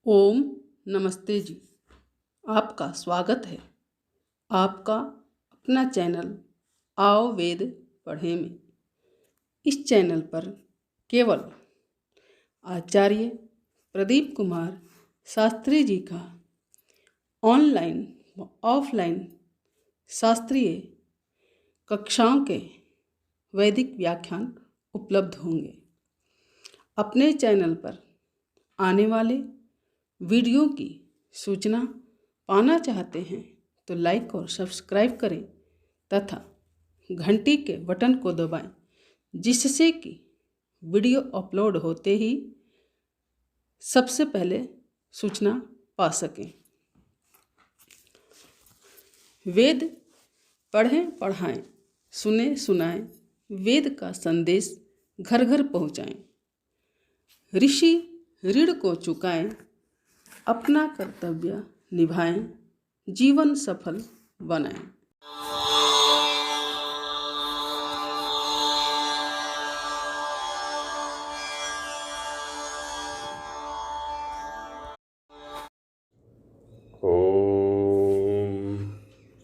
ओम नमस्ते जी। आपका स्वागत है आपका अपना चैनल आओ वेद पढ़े में। इस चैनल पर केवल आचार्य प्रदीप कुमार शास्त्री जी का ऑनलाइन व ऑफलाइन शास्त्रीय कक्षाओं के वैदिक व्याख्यान उपलब्ध होंगे। अपने चैनल पर आने वाले वीडियो की सूचना पाना चाहते हैं तो लाइक और सब्सक्राइब करें तथा घंटी के बटन को दबाएं, जिससे कि वीडियो अपलोड होते ही सबसे पहले सूचना पा सकें। वेद पढ़ें पढ़ाएं, सुने सुनाएं, वेद का संदेश घर घर पहुंचाएं। ऋषि ऋण को चुकाएं, अपना कर्तव्य निभाएं, जीवन सफल बनाएं। ॐ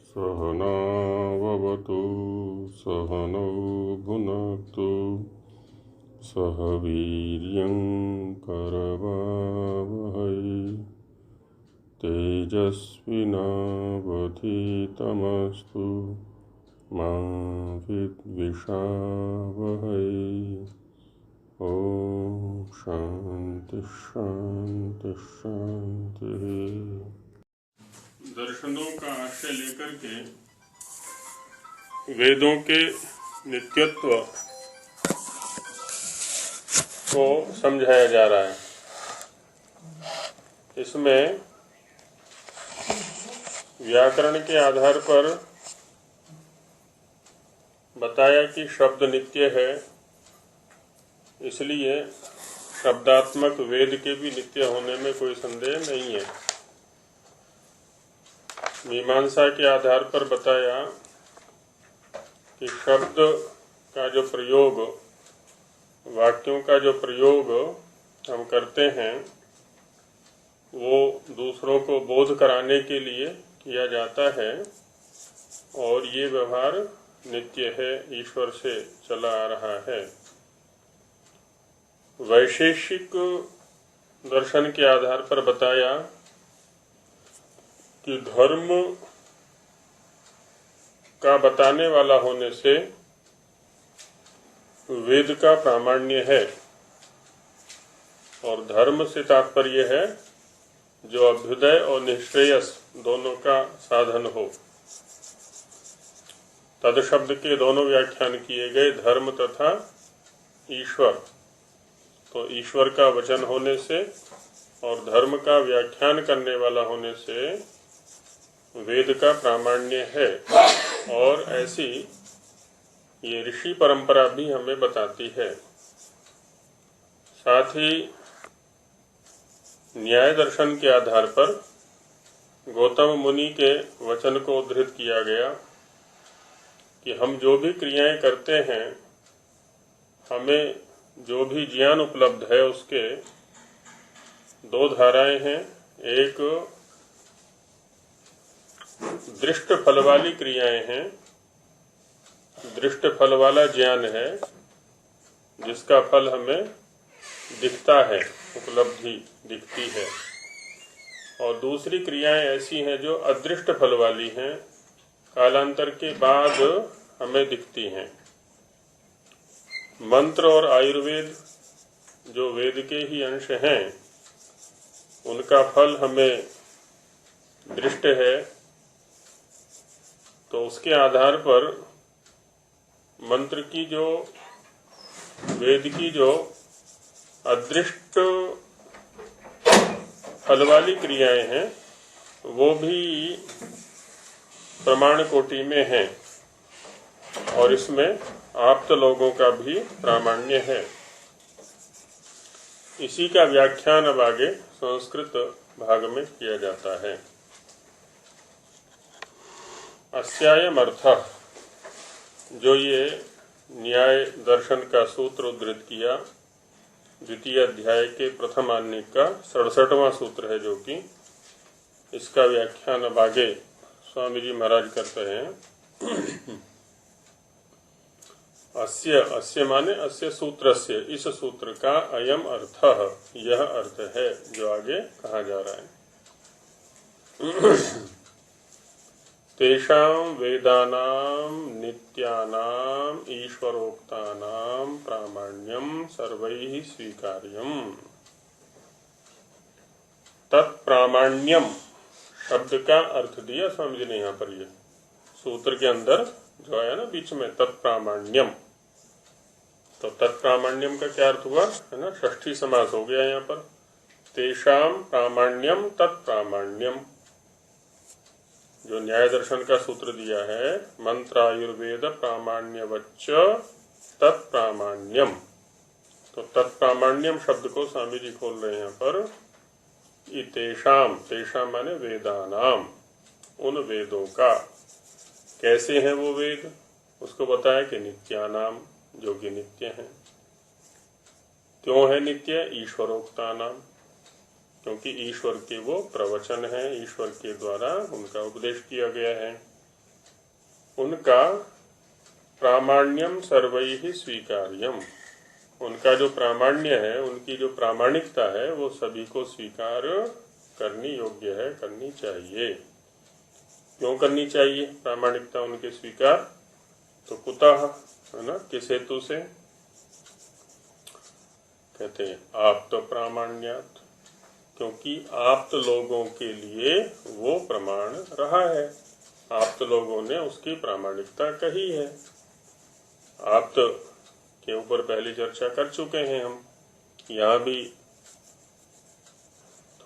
सहनाववतु सहनौ भुनक्तु सह वीर्यं करवावहै तेजस्विनावधीतमस्तु मा विद्विषावहै। ॐ शांति शांति शांति। दर्शनों का आश्रय लेकर के वेदों के नित्यत्व को समझाया जा रहा है। इसमें व्याकरण के आधार पर बताया कि शब्द नित्य है, इसलिए शब्दात्मक वेद के भी नित्य होने में कोई संदेह नहीं है। मीमांसा के आधार पर बताया कि शब्द का जो प्रयोग, वाक्यों का जो प्रयोग हम करते हैं वो दूसरों को बोध कराने के लिए किया जाता है और ये व्यवहार नित्य है, ईश्वर से चला आ रहा है। वैशेषिक दर्शन के आधार पर बताया कि धर्म का बताने वाला होने से वेद का प्रामाण्य है, और धर्म से तात्पर्य है जो अभ्युदय और निश्रेयस दोनों का साधन हो। तद शब्द के दोनों व्याख्यान किए गए, धर्म तथा ईश्वर। तो ईश्वर का वचन होने से और धर्म का व्याख्यान करने वाला होने से वेद का प्रामाण्य है, और ऐसी ये ऋषि परंपरा भी हमें बताती है। साथ ही न्याय दर्शन के आधार पर गौतम मुनि के वचन को उद्धृत किया गया कि हम जो भी क्रियाएं करते हैं, हमें जो भी ज्ञान उपलब्ध है उसके दो धाराएं हैं। एक दृष्ट फल वाली क्रियाएं हैं, दृष्ट फल वाला ज्ञान है जिसका फल हमें दिखता है, उपलब्धि दिखती है। और दूसरी क्रियाएं ऐसी हैं जो अदृष्ट फल वाली हैं, कालांतर के बाद हमें दिखती हैं। मंत्र और आयुर्वेद जो वेद के ही अंश हैं, उनका फल हमें दृष्ट है, तो उसके आधार पर मंत्र की जो, वेद की जो अदृष्ट फल वाली क्रियाएं हैं वो भी प्रमाण कोटि में हैं, और इसमें आप्त लोगों का भी प्रामाण्य है। इसी का व्याख्यान अब आगे संस्कृत भाग में किया जाता है। अस्यायम अर्थः, जो ये न्याय दर्शन का सूत्र उद्धृत किया, द्वितीय अध्याय के प्रथम आने का 67वां सूत्र है, जो कि इसका व्याख्यान अब आगे स्वामी जी महाराज करते हैं। अस्य अस्य माने अस्य सूत्रस्य, इस सूत्र का अयम अर्थः, यह अर्थ है जो आगे कहा जा रहा है। तेषां वेदानां नित्यानां ईश्वरोक्तानां प्रामाण्यं सर्वैः स्वीकार्यम्। तत्प्रामाण्यम शब्द का अर्थ दिया स्वामी जी ने यहाँ पर। ये सूत्र के अंदर जो है ना बीच में तत्प्रामाण्यम, तो तत्प्रामाण्यम का क्या अर्थ हुआ है ना, षष्ठी समास हो गया यहाँ पर। तेषाम प्रामाण्यम तत्प्रामाण्यम, जो न्याय दर्शन का सूत्र दिया है, मंत्रायुर्वेद प्रामाण्यवच्च तत्प्रामाण्यम, तो तत्प्रामाण्यम शब्द को स्वामी जी खोल रहे हैं यहाँ पर। तेषाम, तेषाम माने वेदानाम, उन वेदों का। कैसे हैं वो वेद, उसको बताया कि नित्यानाम, जो कि नित्य हैं। क्यों है नित्य? ईश्वरोक्तानाम, क्योंकि ईश्वर के वो प्रवचन हैं, ईश्वर के द्वारा उनका उपदेश किया गया है। उनका प्रामाण्यम सर्वैः स्वीकार्यम, उनका जो प्रामाण्य है, उनकी जो प्रामाणिकता है, वो सभी को स्वीकार करनी योग्य है, करनी चाहिए। क्यों करनी चाहिए प्रामाणिकता उनके स्वीकार? तो कुतः, है ना, किस हेतु से? कहते हैं आप्त प्रामाण्यात, क्योंकि आप्त लोगों के लिए वो प्रमाण रहा है, आप्त लोगों ने उसकी प्रामाणिकता कही है। आप्त के ऊपर पहले चर्चा कर चुके हैं हम, यहाँ भी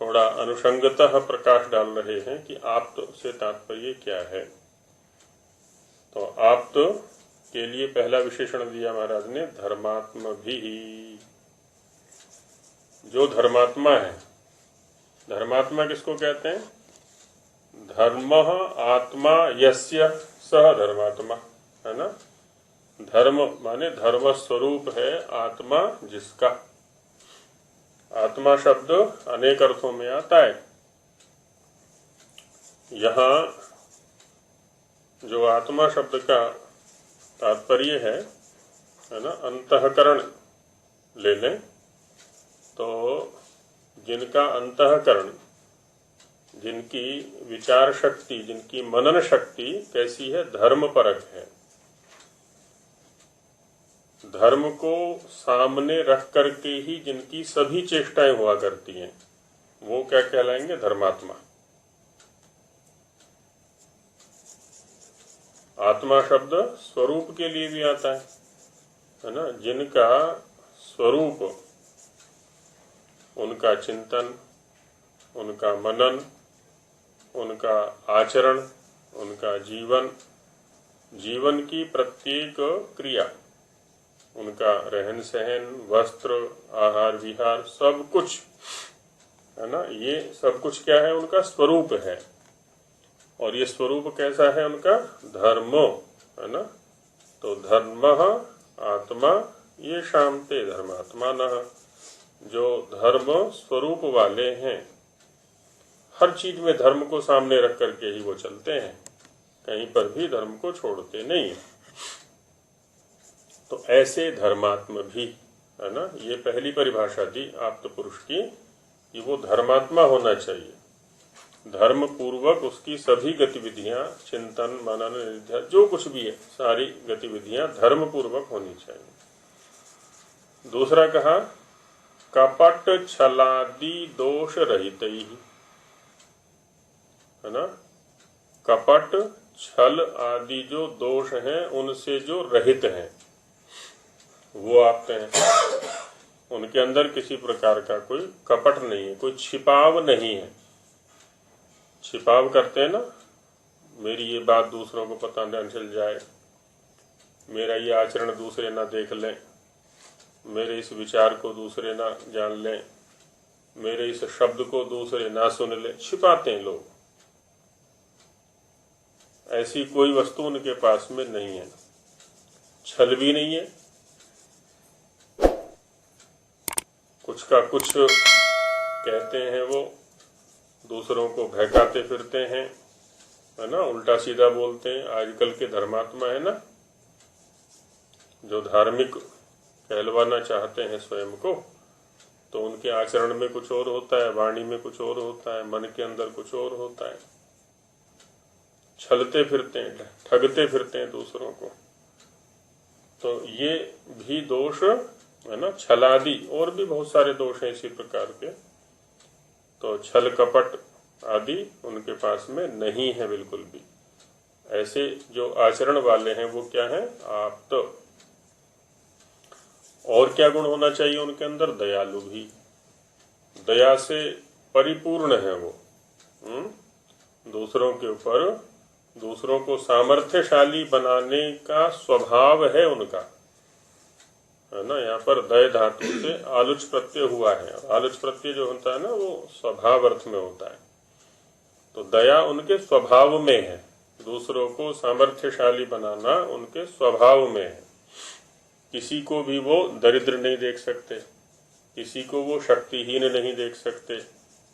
थोड़ा अनुषंगतः प्रकाश डाल रहे हैं कि आप्त से तात्पर्य क्या है। तो आप्त के लिए पहला विशेषण दिया महाराज ने, धर्मात्म भी। जो धर्मात्मा है, धर्मात्मा किसको कहते हैं? धर्मः आत्मा यस्य सह धर्मात्मा, है ना। धर्म माने धर्म स्वरूप है आत्मा जिसका। आत्मा शब्द अनेक अर्थों में आता है। यहाँ जो आत्मा शब्द का तात्पर्य है ना, अंतःकरण ले लें तो जिनका अंतःकरण, जिनकी विचार शक्ति, जिनकी मनन शक्ति कैसी है? धर्म परक है। धर्म को सामने रख करके ही जिनकी सभी चेष्टाएं हुआ करती हैं, वो क्या कहलाएंगे? धर्मात्मा। आत्मा शब्द स्वरूप के लिए भी आता है ना। जिनका स्वरूप, उनका चिंतन, उनका मनन, उनका आचरण, उनका जीवन, जीवन की प्रत्येक क्रिया, उनका रहन सहन, वस्त्र, आहार विहार, सब कुछ, है ना, ये सब कुछ क्या है? उनका स्वरूप है। और ये स्वरूप कैसा है उनका? धर्म, है ना। तो धर्मः आत्मा ये शांते धर्मात्मानः, जो धर्म स्वरूप वाले हैं, हर चीज में धर्म को सामने रख करके ही वो चलते हैं, कहीं पर भी धर्म को छोड़ते नहीं। तो ऐसे धर्मात्म भी, है ना, ये पहली परिभाषा दी आप्त पुरुष की कि वो धर्मात्मा होना चाहिए। धर्म पूर्वक उसकी सभी गतिविधियां, चिंतन, मनन, निध्यासन, जो कुछ भी है, सारी गतिविधियां धर्म पूर्वक होनी चाहिए। दूसरा कहा कपट छलादि दोष रहित ही, है ना। कपट छल आदि जो दोष हैं उनसे जो रहित हैं वो आपते हैं। उनके अंदर किसी प्रकार का कोई कपट नहीं है, कोई छिपाव नहीं है। छिपाव करते हैं ना, मेरी ये बात दूसरों को पता न चल जाए, मेरा ये आचरण दूसरे ना देख लें, मेरे इस विचार को दूसरे ना जान लें, मेरे इस शब्द को दूसरे ना सुन लें, छिपाते हैं लोग। ऐसी कोई वस्तु उनके पास में नहीं है, छल भी नहीं है, कुछ का कुछ कहते हैं, वो दूसरों को बहकाते फिरते हैं, है ना, उल्टा सीधा बोलते हैं। आजकल के धर्मात्मा है ना, जो धार्मिक कहलवाना चाहते हैं स्वयं को, तो उनके आचरण में कुछ और होता है, वाणी में कुछ और होता है, मन के अंदर कुछ और होता है। छलते फिरते हैं, ठगते फिरते हैं दूसरों को। तो ये भी दोष है ना, छलादि और भी बहुत सारे दोष हैं इसी प्रकार के। तो छल कपट आदि उनके पास में नहीं है बिल्कुल भी। ऐसे जो आचरण वाले हैं वो क्या है? आप्त। और क्या गुण होना चाहिए उनके अंदर? दयालु भी, दया से परिपूर्ण है वो। दूसरों के ऊपर, दूसरों को सामर्थ्यशाली बनाने का स्वभाव है उनका, है ना। यहाँ पर दय धातु से आलुच प्रत्यय हुआ है। आलुच प्रत्यय जो होता है ना, वो स्वभाव अर्थ में होता है। तो दया उनके स्वभाव में है, दूसरों को सामर्थ्यशाली बनाना उनके स्वभाव में है। किसी को भी वो दरिद्र नहीं देख सकते, किसी को वो शक्तिहीन नहीं देख सकते,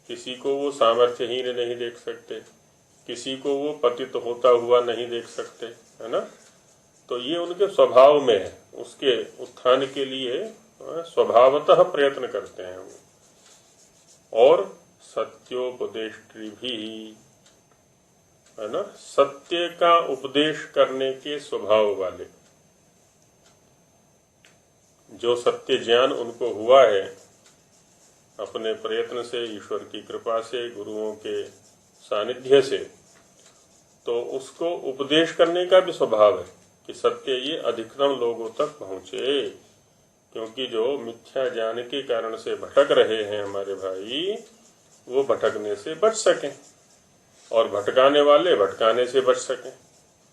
किसी को वो सामर्थ्यहीन नहीं देख सकते, किसी को वो पतित होता हुआ नहीं देख सकते, है ना। तो ये उनके स्वभाव में है। उसके उत्थान के लिए स्वभावतः प्रयत्न करते हैं वो। और सत्योपदेष्टि भी, है ना, सत्य का उपदेश करने के स्वभाव वाले। जो सत्य ज्ञान उनको हुआ है अपने प्रयत्न से, ईश्वर की कृपा से, गुरुओं के सानिध्य से, तो उसको उपदेश करने का भी स्वभाव है कि सत्य ये अधिकतम लोगों तक पहुंचे। क्योंकि जो मिथ्या ज्ञान के कारण से भटक रहे हैं हमारे भाई, वो भटकने से बच सकें, और भटकाने वाले भटकाने से बच सकें।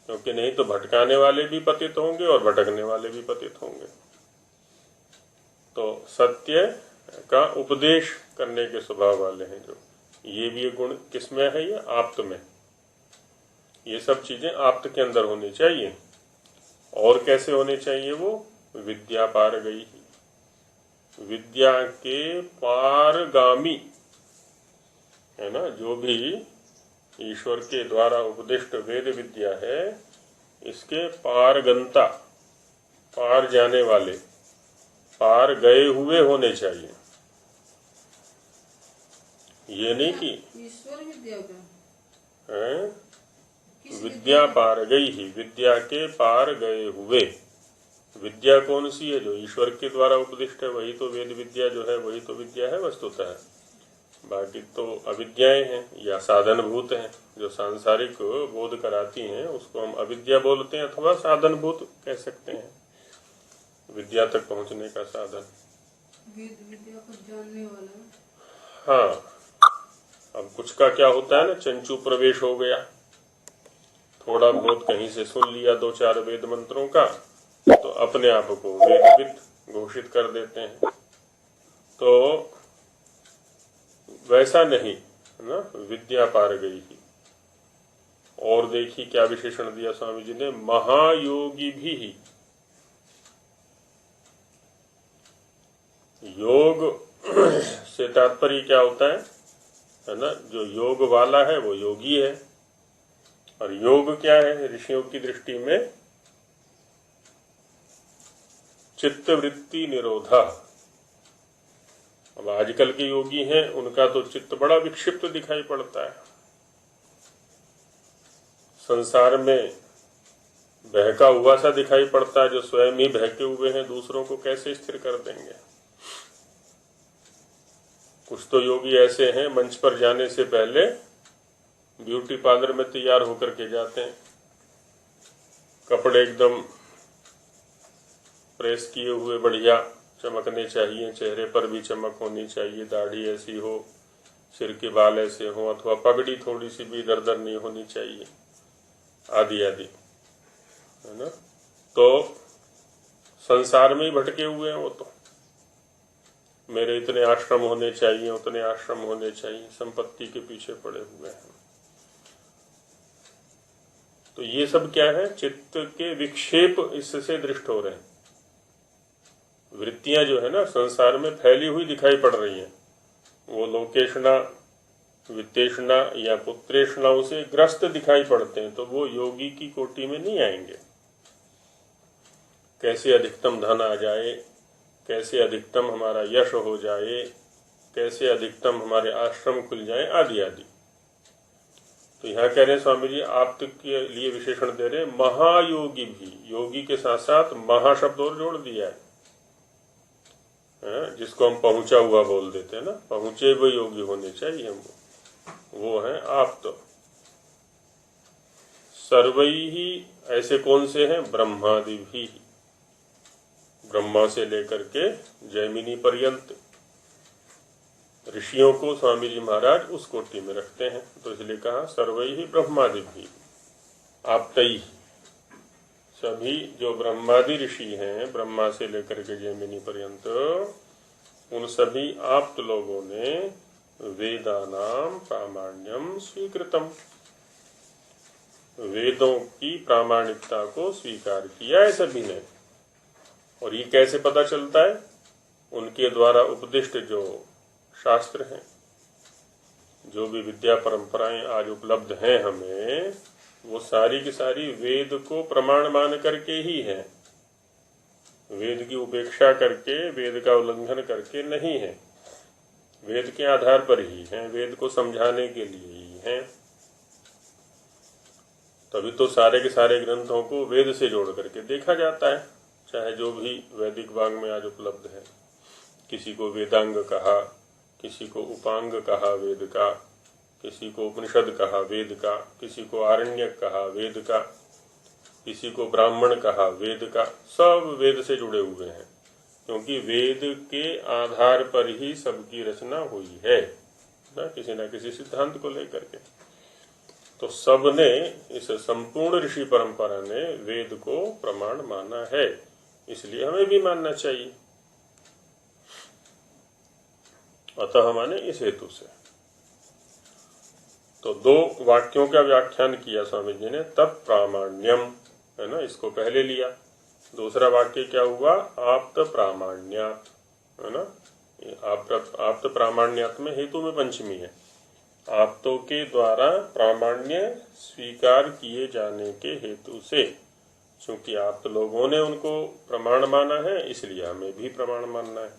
क्योंकि नहीं तो भटकाने वाले भी पतित होंगे और भटकने वाले भी पतित होंगे। तो सत्य का उपदेश करने के स्वभाव वाले हैं जो, ये भी गुण किसमें है? ये आप्त में। ये सब चीजें आप्त के अंदर होनी चाहिए। और कैसे होने चाहिए वो? विद्या पार गई, विद्या के पारगामी, है ना। जो भी ईश्वर के द्वारा उपदिष्ट वेद विद्या है, इसके पारगंता, पार जाने वाले, पार गए हुए होने चाहिए। ये नहीं कि ईश्वर विद्या का है, विद्या पार गई ही, विद्या के पार गए हुए। विद्या कौन सी है? जो ईश्वर के द्वारा उपदिष्ट है, वही तो वेद विद्या जो है, वही तो विद्या है वस्तुतः। बाकी तो अविद्याएं हैं या साधनभूत हैं, जो सांसारिक बोध कराती हैं, उसको हम अविद्या बोलते हैं, अथवा साधनभूत कह सकते हैं, विद्या तक पहुंचने का साधन, विद्या को जानने वाला। हाँ। अब कुछ का क्या होता है ना, चंचू प्रवेश हो गया, थोड़ा बहुत कहीं से सुन लिया 2-4 वेद मंत्रों का, तो अपने आप को वेदविद घोषित कर देते हैं। तो वैसा नहीं, है ना, विद्या पार गई ही। और देखिए क्या विशेषण दिया स्वामी जी ने, महायोगी भी ही। योग से तात्पर्य क्या होता है ना, जो योग वाला है वो योगी है। और योग क्या है ऋषियों की दृष्टि में? चित्तवृत्ति निरोधा। अब आजकल के योगी हैं, उनका तो चित्त बड़ा विक्षिप्त दिखाई पड़ता है, संसार में बहका हुआ सा दिखाई पड़ता है। जो स्वयं ही बहके हुए हैं, दूसरों को कैसे स्थिर कर देंगे? कुछ तो योगी ऐसे हैं, मंच पर जाने से पहले ब्यूटी पार्लर में तैयार होकर के जाते हैं, कपड़े एकदम प्रेस किए हुए बढ़िया चमकने चाहिए, चेहरे पर भी चमक होनी चाहिए, दाढ़ी ऐसी हो, सिर के बाल ऐसे हो, अथवा पगड़ी थोड़ी सी भी इधर उधर नहीं होनी चाहिए, आदि आदि, है ना। तो संसार में ही भटके हुए हैं वो तो। मेरे इतने आश्रम होने चाहिए, उतने आश्रम होने चाहिए, संपत्ति के पीछे पड़े हुए हैं। तो ये सब क्या है? चित्त के विक्षेप इससे दृष्ट हो रहे हैं। वृत्तियां जो है ना संसार में फैली हुई दिखाई पड़ रही हैं, वो लोकेशना, वित्तेषणा या पुत्रेषणाओं से ग्रस्त दिखाई पड़ते हैं, तो वो योगी की कोटि में नहीं आएंगे। कैसे अधिकतम धन आ जाए, कैसे अधिकतम हमारा यश हो जाए, कैसे अधिकतम हमारे आश्रम खुल जाए, आदि आदि। तो यहाँ कह रहे हैं स्वामी जी, आप के लिए विशेषण दे रहे, महायोगी भी, योगी के साथ साथ महाशब्द और जोड़ दिया है, जिसको हम पहुंचा हुआ बोल देते हैं ना, पहुंचे हुए योगी होने चाहिए हम, वो है आप। तो सर्वई ही ऐसे कौन से हैं? ब्रह्मादि भी, ब्रह्मा से लेकर के जैमिनी पर्यंत ऋषियों को स्वामी जी महाराज उस कोटि में रखते हैं। तो इसलिए कहा सर्वई ही ब्रह्मादि भी आप्तई, सभी जो ब्रह्मादि ऋषि हैं, ब्रह्मा से लेकर के जैमिनी पर्यंत, उन सभी आप्त लोगों ने वेदानाम प्रामाण्यम स्वीकृतम, वेदों की प्रामाणिकता को स्वीकार किया है सभी ने। और ये कैसे पता चलता है? उनके द्वारा उपदिष्ट जो शास्त्र हैं, जो भी विद्या परंपराएं आज उपलब्ध हैं हमें, वो सारी की सारी वेद को प्रमाण मान करके ही है, वेद की उपेक्षा करके, वेद का उल्लंघन करके नहीं है, वेद के आधार पर ही है, वेद को समझाने के लिए ही है। तभी तो सारे के सारे ग्रंथों को वेद से जोड़ करके देखा जाता है, चाहे जो भी वैदिक वांग में आज उपलब्ध है। किसी को वेदांग कहा, किसी को उपांग कहा वेद का, किसी को उपनिषद कहा वेद का, किसी को आरण्यक कहा वेद का, किसी को ब्राह्मण कहा वेद का, सब वेद से जुड़े हुए हैं, क्योंकि वेद के आधार पर ही सबकी रचना हुई है ना किसी सिद्धांत को लेकर के। तो सबने, इस संपूर्ण ऋषि परंपरा ने वेद को प्रमाण माना है, इसलिए हमें भी मानना चाहिए। अतः माने इस हेतु से। तो दो वाक्यों का व्याख्यान किया स्वामी जी ने, तत्प्रामाण्यम, है ना, इसको पहले लिया। दूसरा वाक्य क्या हुआ? आप्त प्रामाण्यात, है ना। आप्त प्रामाण्यात में हेतु में पंचमी है, आप्तों के द्वारा प्रामाण्य स्वीकार किए जाने के हेतु से। क्योंकि आप्त लोगों ने उनको प्रमाण माना है, इसलिए हमें भी प्रमाण मानना है।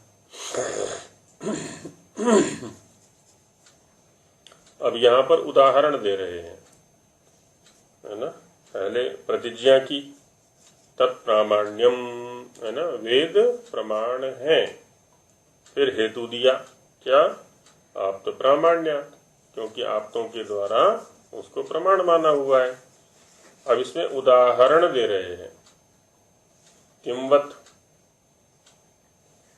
अब यहाँ पर उदाहरण दे रहे हैं, है ना। पहले प्रतिज्ञा की, तत्प्रामाण्यम, है ना, वेद प्रमाण है। फिर हेतु दिया, क्या? आप्त प्रामाण्यात, क्योंकि आप्तों के द्वारा उसको प्रमाण माना हुआ है। अब इसमें उदाहरण दे रहे हैं, किंवत।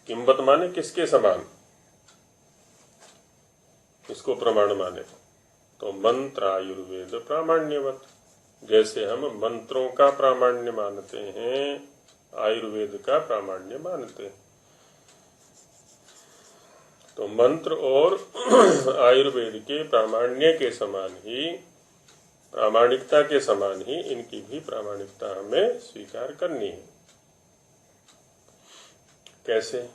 किंवत माने किसके समान, इसको प्रमाण माने। तो मंत्र आयुर्वेद प्रामाण्यवत, जैसे हम मंत्रों का प्रामाण्य मानते हैं, आयुर्वेद का प्रामाण्य मानते हैं। तो मंत्र और आयुर्वेद के प्रामाण्य के समान ही, प्रामाणिकता के समान ही इनकी भी प्रामाणिकता हमें स्वीकार करनी है। कैसे?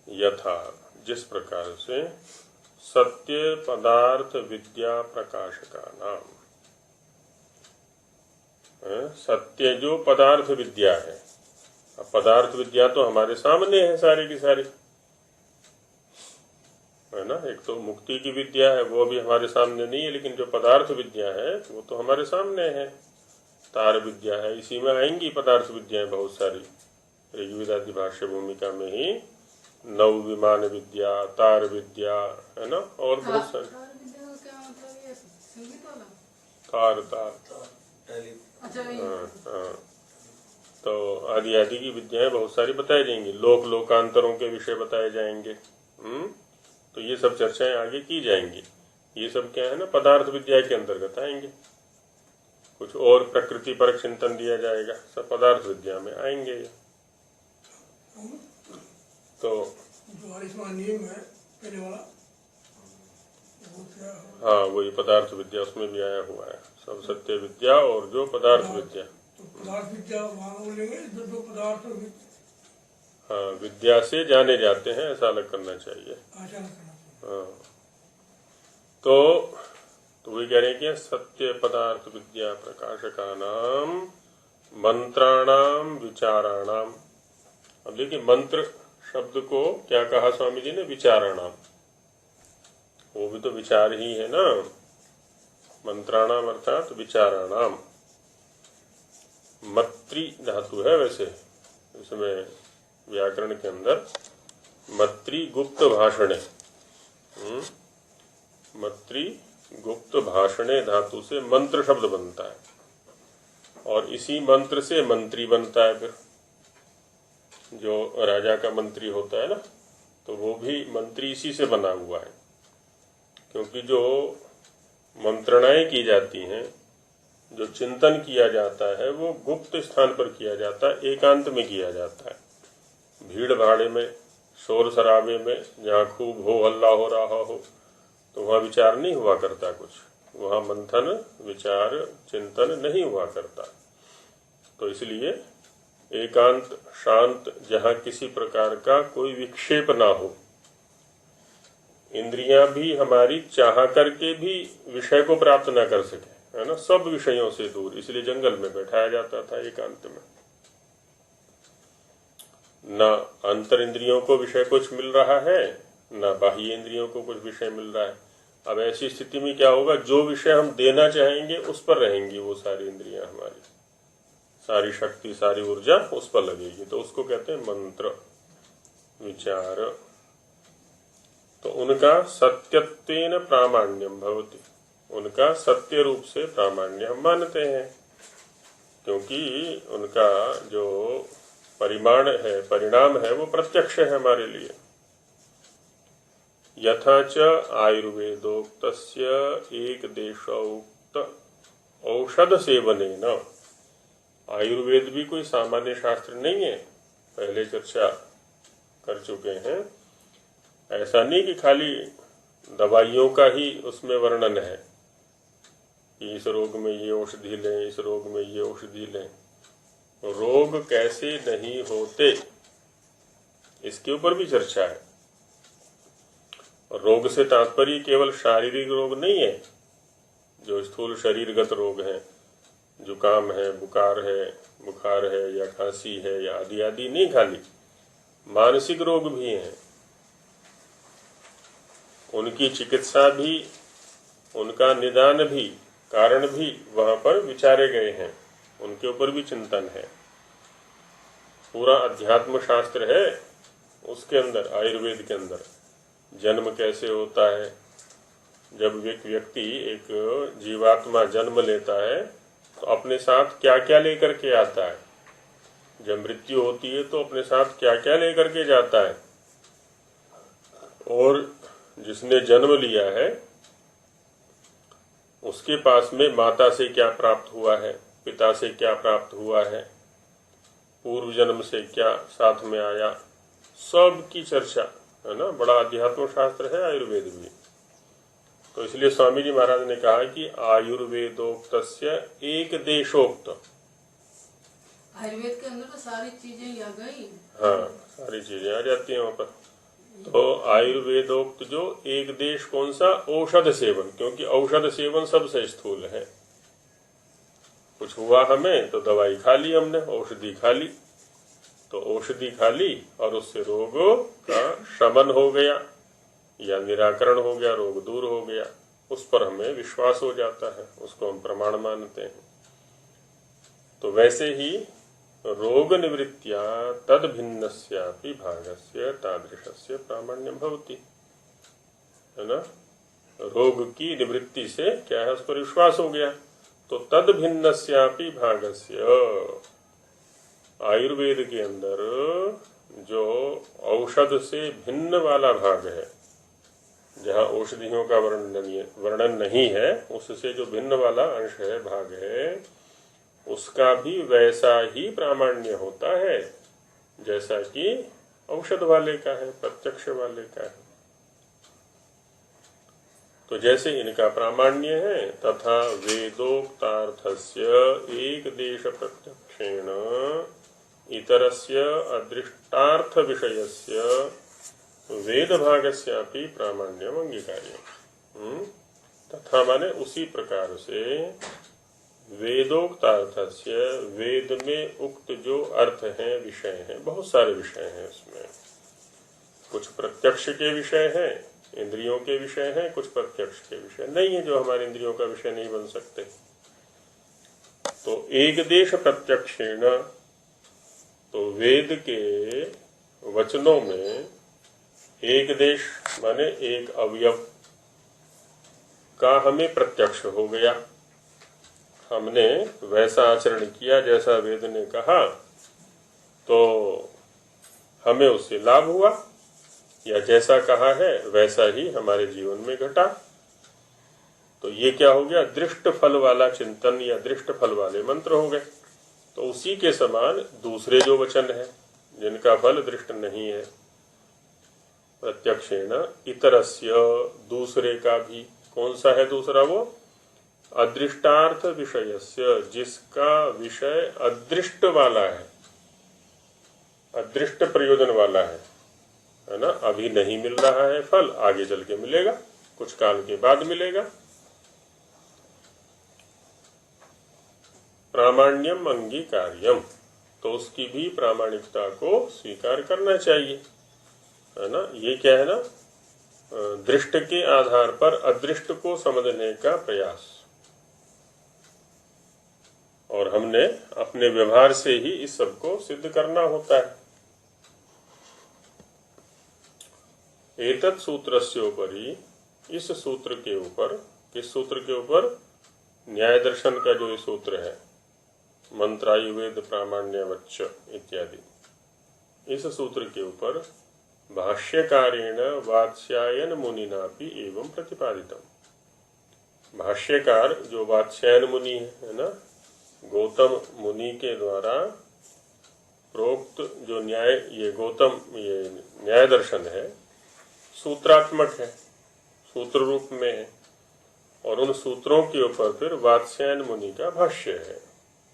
यथा, जिस प्रकार से सत्य पदार्थ विद्या प्रकाशका नाम, सत्य जो पदार्थ विद्या है। अब पदार्थ विद्या तो हमारे सामने है सारी की सारी, है ना। एक तो मुक्ति की विद्या है, वो भी हमारे सामने नहीं है, लेकिन जो पदार्थ विद्या है वो तो हमारे सामने है। तार विद्या है, इसी में आएंगी पदार्थ विद्याएं बहुत सारी। ऋग्वेदादि भाष्य भूमिका में ही नव विमान विद्या, तार विद्या, है ना, और बहुत सारी। तार विद्या का क्या मतलब? ये संगीत वाला तार अच्छा, हाँ। तो आदि आदि की विद्याएं बहुत सारी बताई जाएंगी, लोक लोकांतरों के विषय बताए जाएंगे। तो ये सब चर्चाएं आगे की जाएंगी। ये सब क्या है ना, पदार्थ विद्या के अंतर्गत आएंगे। कुछ और प्रकृति पर चिंतन दिया जाएगा, सब पदार्थ विद्या में आएंगे। तो नियम है पहले वाला, हाँ, वही पदार्थ विद्या उसमें भी आया हुआ है, सब सत्य विद्या और जो पदार्थ विद्या। तो पदार्थ विद्या वहाँ बोलेंगे, जो पदार्थ, हाँ, विद्या से जाने जाते हैं, ऐसा अलग करना चाहिए। आचरण करना चाहिए। हाँ, तो वही कह रहे हैं कि सत्य पदार्थ विद्या प्रकाशकानाम मंत्राणाम विचाराणाम। अब देखिए, मंत्र शब्द को क्या कहा स्वामी जी ने? विचाराणाम। वो भी तो विचार ही है ना। मंत्राणाम अर्थात विचाराणाम। मत्री धातु है वैसे इसमें, व्याकरण के अंदर मत्री गुप्त भाषणे। मत्री गुप्त भाषणे धातु से मंत्र शब्द बनता है, और इसी मंत्र से मंत्री बनता है। फिर जो राजा का मंत्री होता है ना, तो वो भी मंत्री इसी से बना हुआ है, क्योंकि जो मंत्रणाएं की जाती हैं, जो चिंतन किया जाता है, वो गुप्त स्थान पर किया जाता है, एकांत में किया जाता है। भीड़ भाड़े में, शोर शराबे में, जहाँ खूब हो हल्ला हो रहा हो, तो वहाँ विचार नहीं हुआ करता कुछ। वहाँ मंथन, विचार, चिंतन नहीं हुआ करता। तो इसलिए एकांत, शांत, जहाँ किसी प्रकार का कोई विक्षेप ना हो, इंद्रियां भी हमारी चाह करके भी विषय को प्राप्त ना कर सके, है ना, सब विषयों से दूर, इसलिए जंगल में बैठाया जाता था एकांत में। न अंतर इंद्रियों को विषय कुछ मिल रहा है, न बाह्य इंद्रियों को कुछ विषय मिल रहा है। अब ऐसी स्थिति में क्या होगा? जो विषय हम देना चाहेंगे उस पर रहेंगी वो सारी इंद्रियां हमारी, सारी शक्ति, सारी ऊर्जा उस पर लगेगी। तो उसको कहते हैं मंत्र, विचार। तो उनका सत्यत्वेन प्रामाण्यम भवति, उनका सत्य रूप से प्रामाण्य हम मानते हैं, क्योंकि उनका जो परिमाण है, परिणाम है, वो प्रत्यक्ष है हमारे लिए। यथा च आयुर्वेदोक्तस्य एक देशोक्त औषध सेवनेन। आयुर्वेद भी कोई सामान्य शास्त्र नहीं है, पहले चर्चा कर चुके हैं। ऐसा नहीं कि खाली दवाइयों का ही उसमें वर्णन है कि इस रोग में ये औषधि लें, इस रोग में ये औषधि लें। रोग कैसे नहीं होते, इसके ऊपर भी चर्चा है। रोग से तात्पर्य केवल शारीरिक रोग नहीं है, जो स्थूल शरीरगत रोग है, जुकाम है, बुखार है या खांसी है या आदि आदि नहीं, खाली मानसिक रोग भी हैं। उनकी चिकित्सा भी, उनका निदान भी, कारण भी वहां पर विचारे गए हैं, उनके ऊपर भी चिंतन है। पूरा अध्यात्म शास्त्र है उसके अंदर, आयुर्वेद के अंदर। जन्म कैसे होता है, जब एक व्यक्ति, एक जीवात्मा जन्म लेता है तो अपने साथ क्या क्या लेकर के आता है, जब मृत्यु होती है तो अपने साथ क्या क्या लेकर के जाता है, और जिसने जन्म लिया है उसके पास में माता से क्या प्राप्त हुआ है, पिता से क्या प्राप्त हुआ है, पूर्व जन्म से क्या साथ में आया, सब की चर्चा है ना। बड़ा अध्यात्म शास्त्र है आयुर्वेद भी। तो इसलिए स्वामी जी महाराज ने कहा कि आयुर्वेदोक्तस्य एक देशोक्त। आयुर्वेद के अंदर तो सारी चीजें आ गई। हाँ, सारी चीजें आ जाती हैं वहाँ पर। तो आयुर्वेदोक्त जो एक देश कौन सा? औषध सेवन, क्योंकि औषध सेवन सबसे स्थूल है। कुछ हुआ हमें तो दवाई खा ली हमने, औषधि खा ली, तो औषधि खा ली और उससे रोग का शमन हो गया या निराकरण हो गया, रोग दूर हो गया, उस पर हमें विश्वास हो जाता है, उसको हम प्रमाण मानते हैं। तो वैसे ही रोग निवृत्त्या तद भिन्नस्यापि भागस्य तादृशस्य प्रामाण्यम भवति, है ना। रोग की निवृत्ति से क्या है, उस पर विश्वास हो गया, तो तद भिन्नस्यापि भागस्य, आयुर्वेद के अंदर जो औषध से भिन्न वाला भाग है, जहाँ औषधियों का वर्णन नहीं है, उससे जो भिन्न वाला अंश है, भाग है, उसका भी वैसा ही प्रामाण्य होता है जैसा कि औषध वाले का है, प्रत्यक्ष वाले का है। तो जैसे इनका प्रामाण्य है, तथा वेदोक्तार्थस्य एक देश प्रत्यक्षेण इतरस्य अदृष्टार्थ विषयस्य वेद भागस्यापि प्रामाण्यम अंगीकार्यम। तथा माने उसी प्रकार से वेदोक्तार्थस्य, वेद में उक्त जो अर्थ हैं, विषय हैं, बहुत सारे विषय हैं उसमें। कुछ प्रत्यक्ष के विषय हैं, इंद्रियों के विषय हैं, कुछ प्रत्यक्ष के विषय नहीं है जो हमारे इंद्रियों का विषय नहीं बन सकते। तो एक देश प्रत्यक्षेण, तो वेद के वचनों में एक देश माने एक अवयव का हमें प्रत्यक्ष हो गया। हमने वैसा आचरण किया जैसा वेद ने कहा, तो हमें उससे लाभ हुआ, या जैसा कहा है वैसा ही हमारे जीवन में घटा। तो ये क्या हो गया? दृष्ट फल वाला चिंतन या दृष्ट फल वाले मंत्र हो गए। तो उसी के समान दूसरे जो वचन है जिनका फल दृष्ट नहीं है, प्रत्यक्षेण इतरस्य, दूसरे का भी। कौन सा है दूसरा? वो अदृष्टार्थ विषयस्य, जिसका विषय अदृष्ट वाला है, अदृष्ट प्रयोजन वाला है ना। अभी नहीं मिल रहा है फल, आगे चल के मिलेगा, कुछ काल के बाद मिलेगा। प्रामाण्यम अंगीकार्यम, तो उसकी भी प्रामाणिकता को स्वीकार करना चाहिए, है ना। ये क्या है ना, दृष्ट के आधार पर अदृष्ट को समझने का प्रयास। और हमने अपने व्यवहार से ही इस सब को सिद्ध करना होता है। एतत् सूत्रस्योपरि, इस सूत्र के ऊपर, किस सूत्र के ऊपर? न्याय दर्शन का जो ये सूत्र है, मंत्रायुर्वेद प्रामाण्यवच्च इत्यादि, इस सूत्र के ऊपर भाष्यकारेण वात्स्यायन मुनिनापि एवं प्रतिपादितम। भाष्यकार जो वात्स्यायन मुनि है ना, गौतम मुनि के द्वारा प्रोक्त जो न्याय, ये गौतम, ये न्याय दर्शन है, सूत्रात्मक है, सूत्र रूप में है। और उन सूत्रों के ऊपर फिर वात्स्यायन मुनि का भाष्य है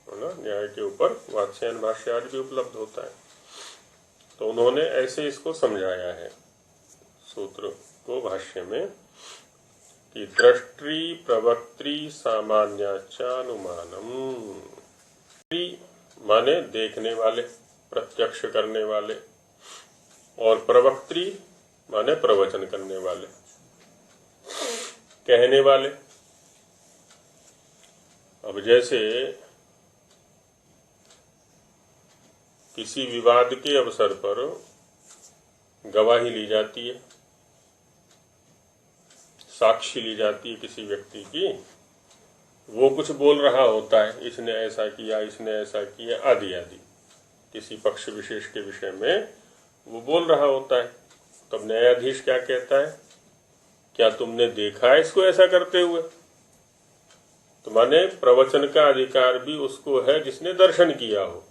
ना। न्याय के ऊपर वात्स्यायन भाष्य आज भी उपलब्ध होता है। तो उन्होंने ऐसे इसको समझाया है सूत्र को भाष्य में कि दृष्टि प्रवक्त्री सामान्याचानुमानम, माने देखने वाले, प्रत्यक्ष करने वाले, और प्रवक्त्री माने प्रवचन करने वाले, कहने वाले। अब जैसे किसी विवाद के अवसर पर गवाही ली जाती है, साक्षी ली जाती है किसी व्यक्ति की, वो कुछ बोल रहा होता है, इसने ऐसा किया, इसने ऐसा किया, आदि आदि, किसी पक्ष विशेष के विषय में वो बोल रहा होता है। तब न्यायाधीश क्या कहता है? क्या तुमने देखा है इसको ऐसा करते हुए? तो माने प्रवचन का अधिकार भी उसको है जिसने दर्शन किया हो।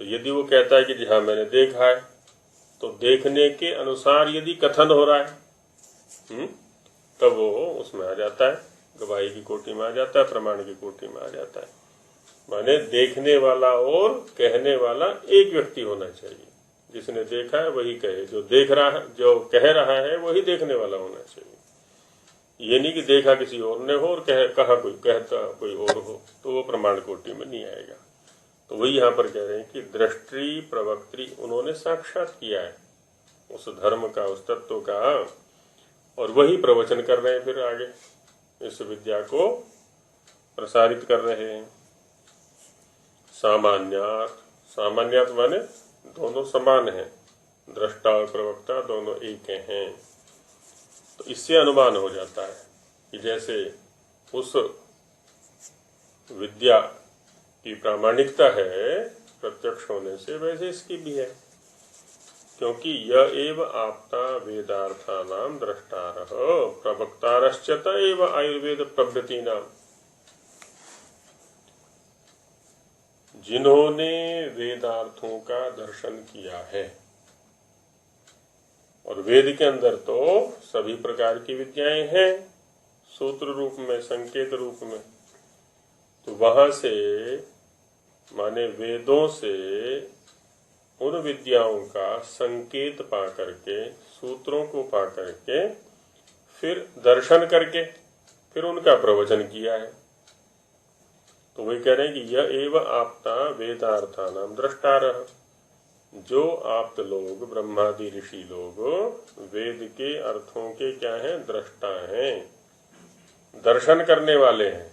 तो यदि वो कहता है कि जी हाँ मैंने देखा है, तो देखने के अनुसार यदि कथन हो रहा है तब वो उसमें आ जाता है, गवाही की कोटि में आ जाता है, प्रमाण की कोटि में आ जाता है। माने देखने वाला और कहने वाला एक व्यक्ति होना चाहिए। जिसने देखा है वही कहे, जो देख रहा है, जो कह रहा है वही देखने वाला होना चाहिए। ये नहीं कि देखा किसी और ने हो और कहा कोई, कहता कोई और हो, तो वो प्रमाण कोटि में नहीं आएगा। तो वही यहाँ पर कह रहे हैं कि दृष्टि प्रवक्त्री, उन्होंने साक्षात किया है उस धर्म का, उस तत्व का, और वही प्रवचन कर रहे हैं, फिर आगे इस विद्या को प्रसारित कर रहे हैं। सामान्यार्थ, सामान्यार्थ माने दोनों समान हैं, दृष्टा और प्रवक्ता दोनों एक हैं। तो इससे अनुमान हो जाता है कि जैसे उस विद्या की प्रामाणिकता है प्रत्यक्ष होने से, वैसे इसकी भी है। क्योंकि यह एव आपता वेदार्थानाम द्रष्टारः प्रवक्तारश्च एव आयुर्वेद प्रभृतीनाम, जिन्होंने वेदार्थों का दर्शन किया है। और वेद के अंदर तो सभी प्रकार की विद्याएं हैं, सूत्र रूप में, संकेत रूप में। तो वहां से माने वेदों से उन विद्याओं का संकेत पा करके, सूत्रों को पा करके, फिर दर्शन करके, फिर उनका प्रवचन किया है। तो वही कह रहे हैं कि यह एव आप्ता वेदार्थानाम द्रष्टारः, जो आप्त लोग, ब्रह्मादि ऋषि लोग वेद के अर्थों के क्या हैं? दृष्टा हैं, दर्शन करने वाले हैं,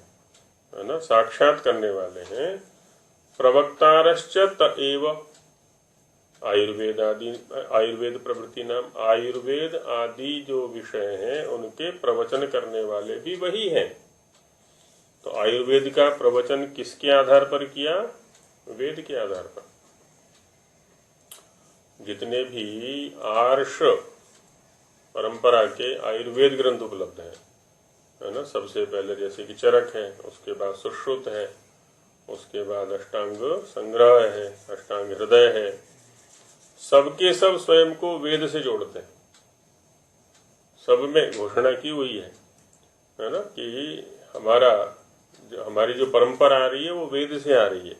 है ना, साक्षात करने वाले हैं। प्रवक्तारश्च तएव आयुर्वेद प्रवृत्ति नाम, आयुर्वेद आदि जो विषय हैं उनके प्रवचन करने वाले भी वही हैं। तो आयुर्वेद का प्रवचन किसके आधार पर किया? वेद के आधार पर। जितने भी आर्ष परंपरा के आयुर्वेद ग्रंथ उपलब्ध हैं, है ना, सबसे पहले जैसे कि चरक है, उसके बाद सुश्रुत है, उसके बाद अष्टांग संग्रह है, अष्टांग हृदय है, सबके सब स्वयं को वेद से जोड़ते हैं। सब में घोषणा की हुई है ना, कि हमारी जो परंपरा आ रही है वो वेद से आ रही है।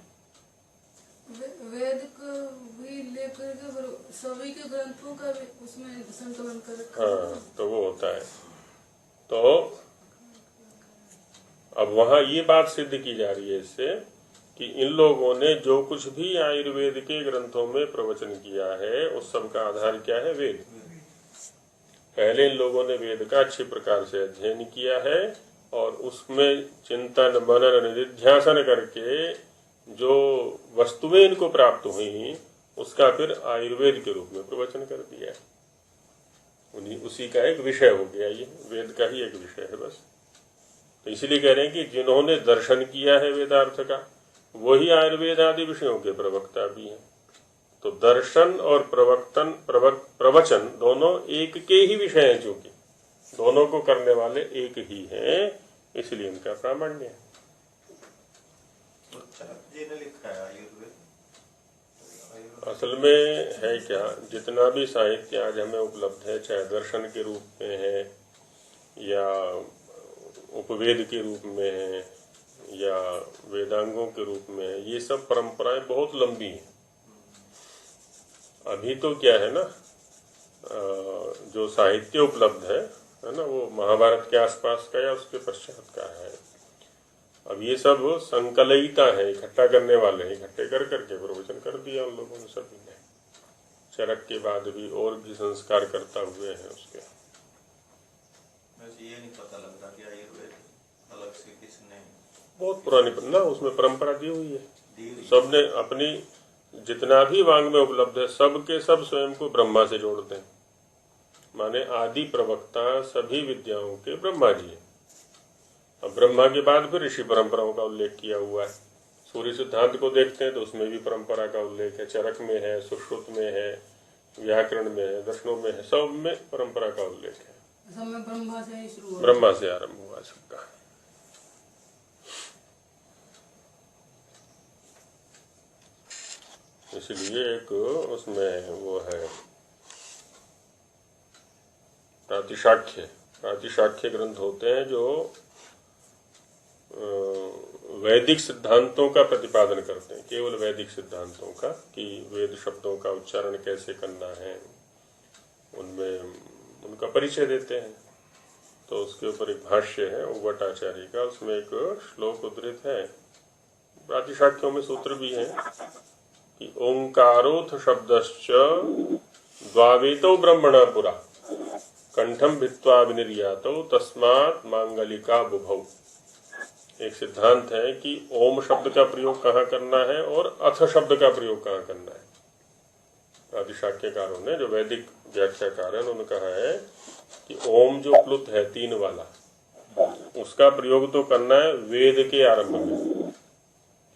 वेद को भी लेकर के सभी के ग्रंथों का भी उसमें संकलन कर। हाँ, तो वो होता है। तो अब वहां ये बात सिद्ध की जा रही है इससे कि इन लोगों ने जो कुछ भी आयुर्वेद के ग्रंथों में प्रवचन किया है उस सब का आधार क्या है? वेद। पहले इन लोगों ने वेद का अच्छे प्रकार से अध्ययन किया है और उसमें चिंतन, मनन, निधिध्यासन करके जो वस्तुएं इनको प्राप्त हुई उसका फिर आयुर्वेद के रूप में प्रवचन कर दिया है। उसी का एक विषय हो गया, ये वेद का ही एक विषय है बस। तो इसलिए कह रहे हैं कि जिन्होंने दर्शन किया है वेदार्थ का वही आयुर्वेद आदि विषयों के प्रवक्ता भी हैं। तो दर्शन और प्रवचन दोनों एक के ही विषय हैं, चूंकि दोनों को करने वाले एक ही हैं, इसलिए इनका प्रामाण्य है। असल में है क्या, जितना भी साहित्य आज हमें उपलब्ध है, चाहे दर्शन के रूप में है या उपवेद के रूप में है या वेदांगों के रूप में है, ये सब परंपराएं बहुत लंबी हैं। अभी तो क्या है ना, जो साहित्य उपलब्ध है ना, वो महाभारत के आसपास का या उसके पश्चात का है। अब ये सब संकलयिता है, इकट्ठा करने वाले हैं, इकट्ठे कर करके प्रवचन कर दिया उन लोगों ने सभी ने। चरक के बाद भी और भी संस्कार करता हुए हैं उसके। ये नहीं पता लगता कि आयुर्वेद अलग से किसने, बहुत पुरानी ना उसमें परंपरा दी हुई है। सबने अपनी जितना भी वांग में उपलब्ध है सबके सब स्वयं को ब्रह्मा से जोड़ते हैं। माने आदि प्रवक्ता सभी विद्याओं के ब्रह्मा जी हैं। अब ब्रह्मा के बाद फिर ऋषि परंपराओं का उल्लेख किया हुआ है। सूर्य सिद्धांत को देखते हैं तो उसमें भी परंपरा का उल्लेख है, चरक में है, सुश्रुत में है, व्याकरण में है, दर्शनों में है, सब में परंपरा का उल्लेख है। सब में ब्रह्मा से ही शुरू हुआ, ब्रह्मा से आरंभ हुआ सबका। इसलिए एक उसमें वो है प्रातिशाख्य ग्रंथ होते हैं जो वैदिक सिद्धांतों का प्रतिपादन करते हैं, केवल वैदिक सिद्धांतों का, कि वेद शब्दों का उच्चारण कैसे करना है, उनमें उनका परिचय देते हैं। तो उसके ऊपर एक भाष्य है उवटाचार्य का, उसमें एक श्लोक उद्धृत है। प्रातिशाख्यों में सूत्र भी है कि ओंकारोथ शब्दश्च द्वावेतो ब्रह्मणा पुरा कंठम भित्वा विनिर्यातो तस्मात् मांगलिका बुभौ। एक सिद्धांत है कि ओम शब्द का प्रयोग कहाँ करना है और अथ शब्द का प्रयोग कहाँ करना है। प्रातिशाख्यकारों ने, जो वैदिक व्याख्याकार है, उन्होंने कहा है कि ओम जो प्लुत है 3 वाला, उसका प्रयोग तो करना है वेद के आरंभ में,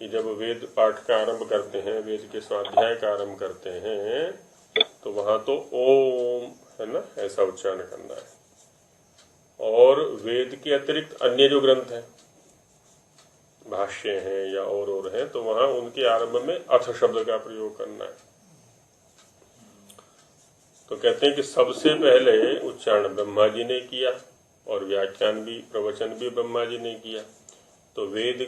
कि जब वेद पाठ का आरंभ करते हैं, वेद के स्वाध्याय का आरंभ करते हैं, तो वहां तो ओम है ना, ऐसा उच्चारण करना है। और वेद के अतिरिक्त अन्य जो ग्रंथ हैं, भाष्य हैं या और हैं, तो वहां उनके आरंभ में अथ शब्द का प्रयोग करना है। तो कहते हैं कि सबसे पहले उच्चारण ब्रह्मा जी ने किया और व्याख्यान भी, प्रवचन भी ब्रह्मा जी ने किया। तो वेद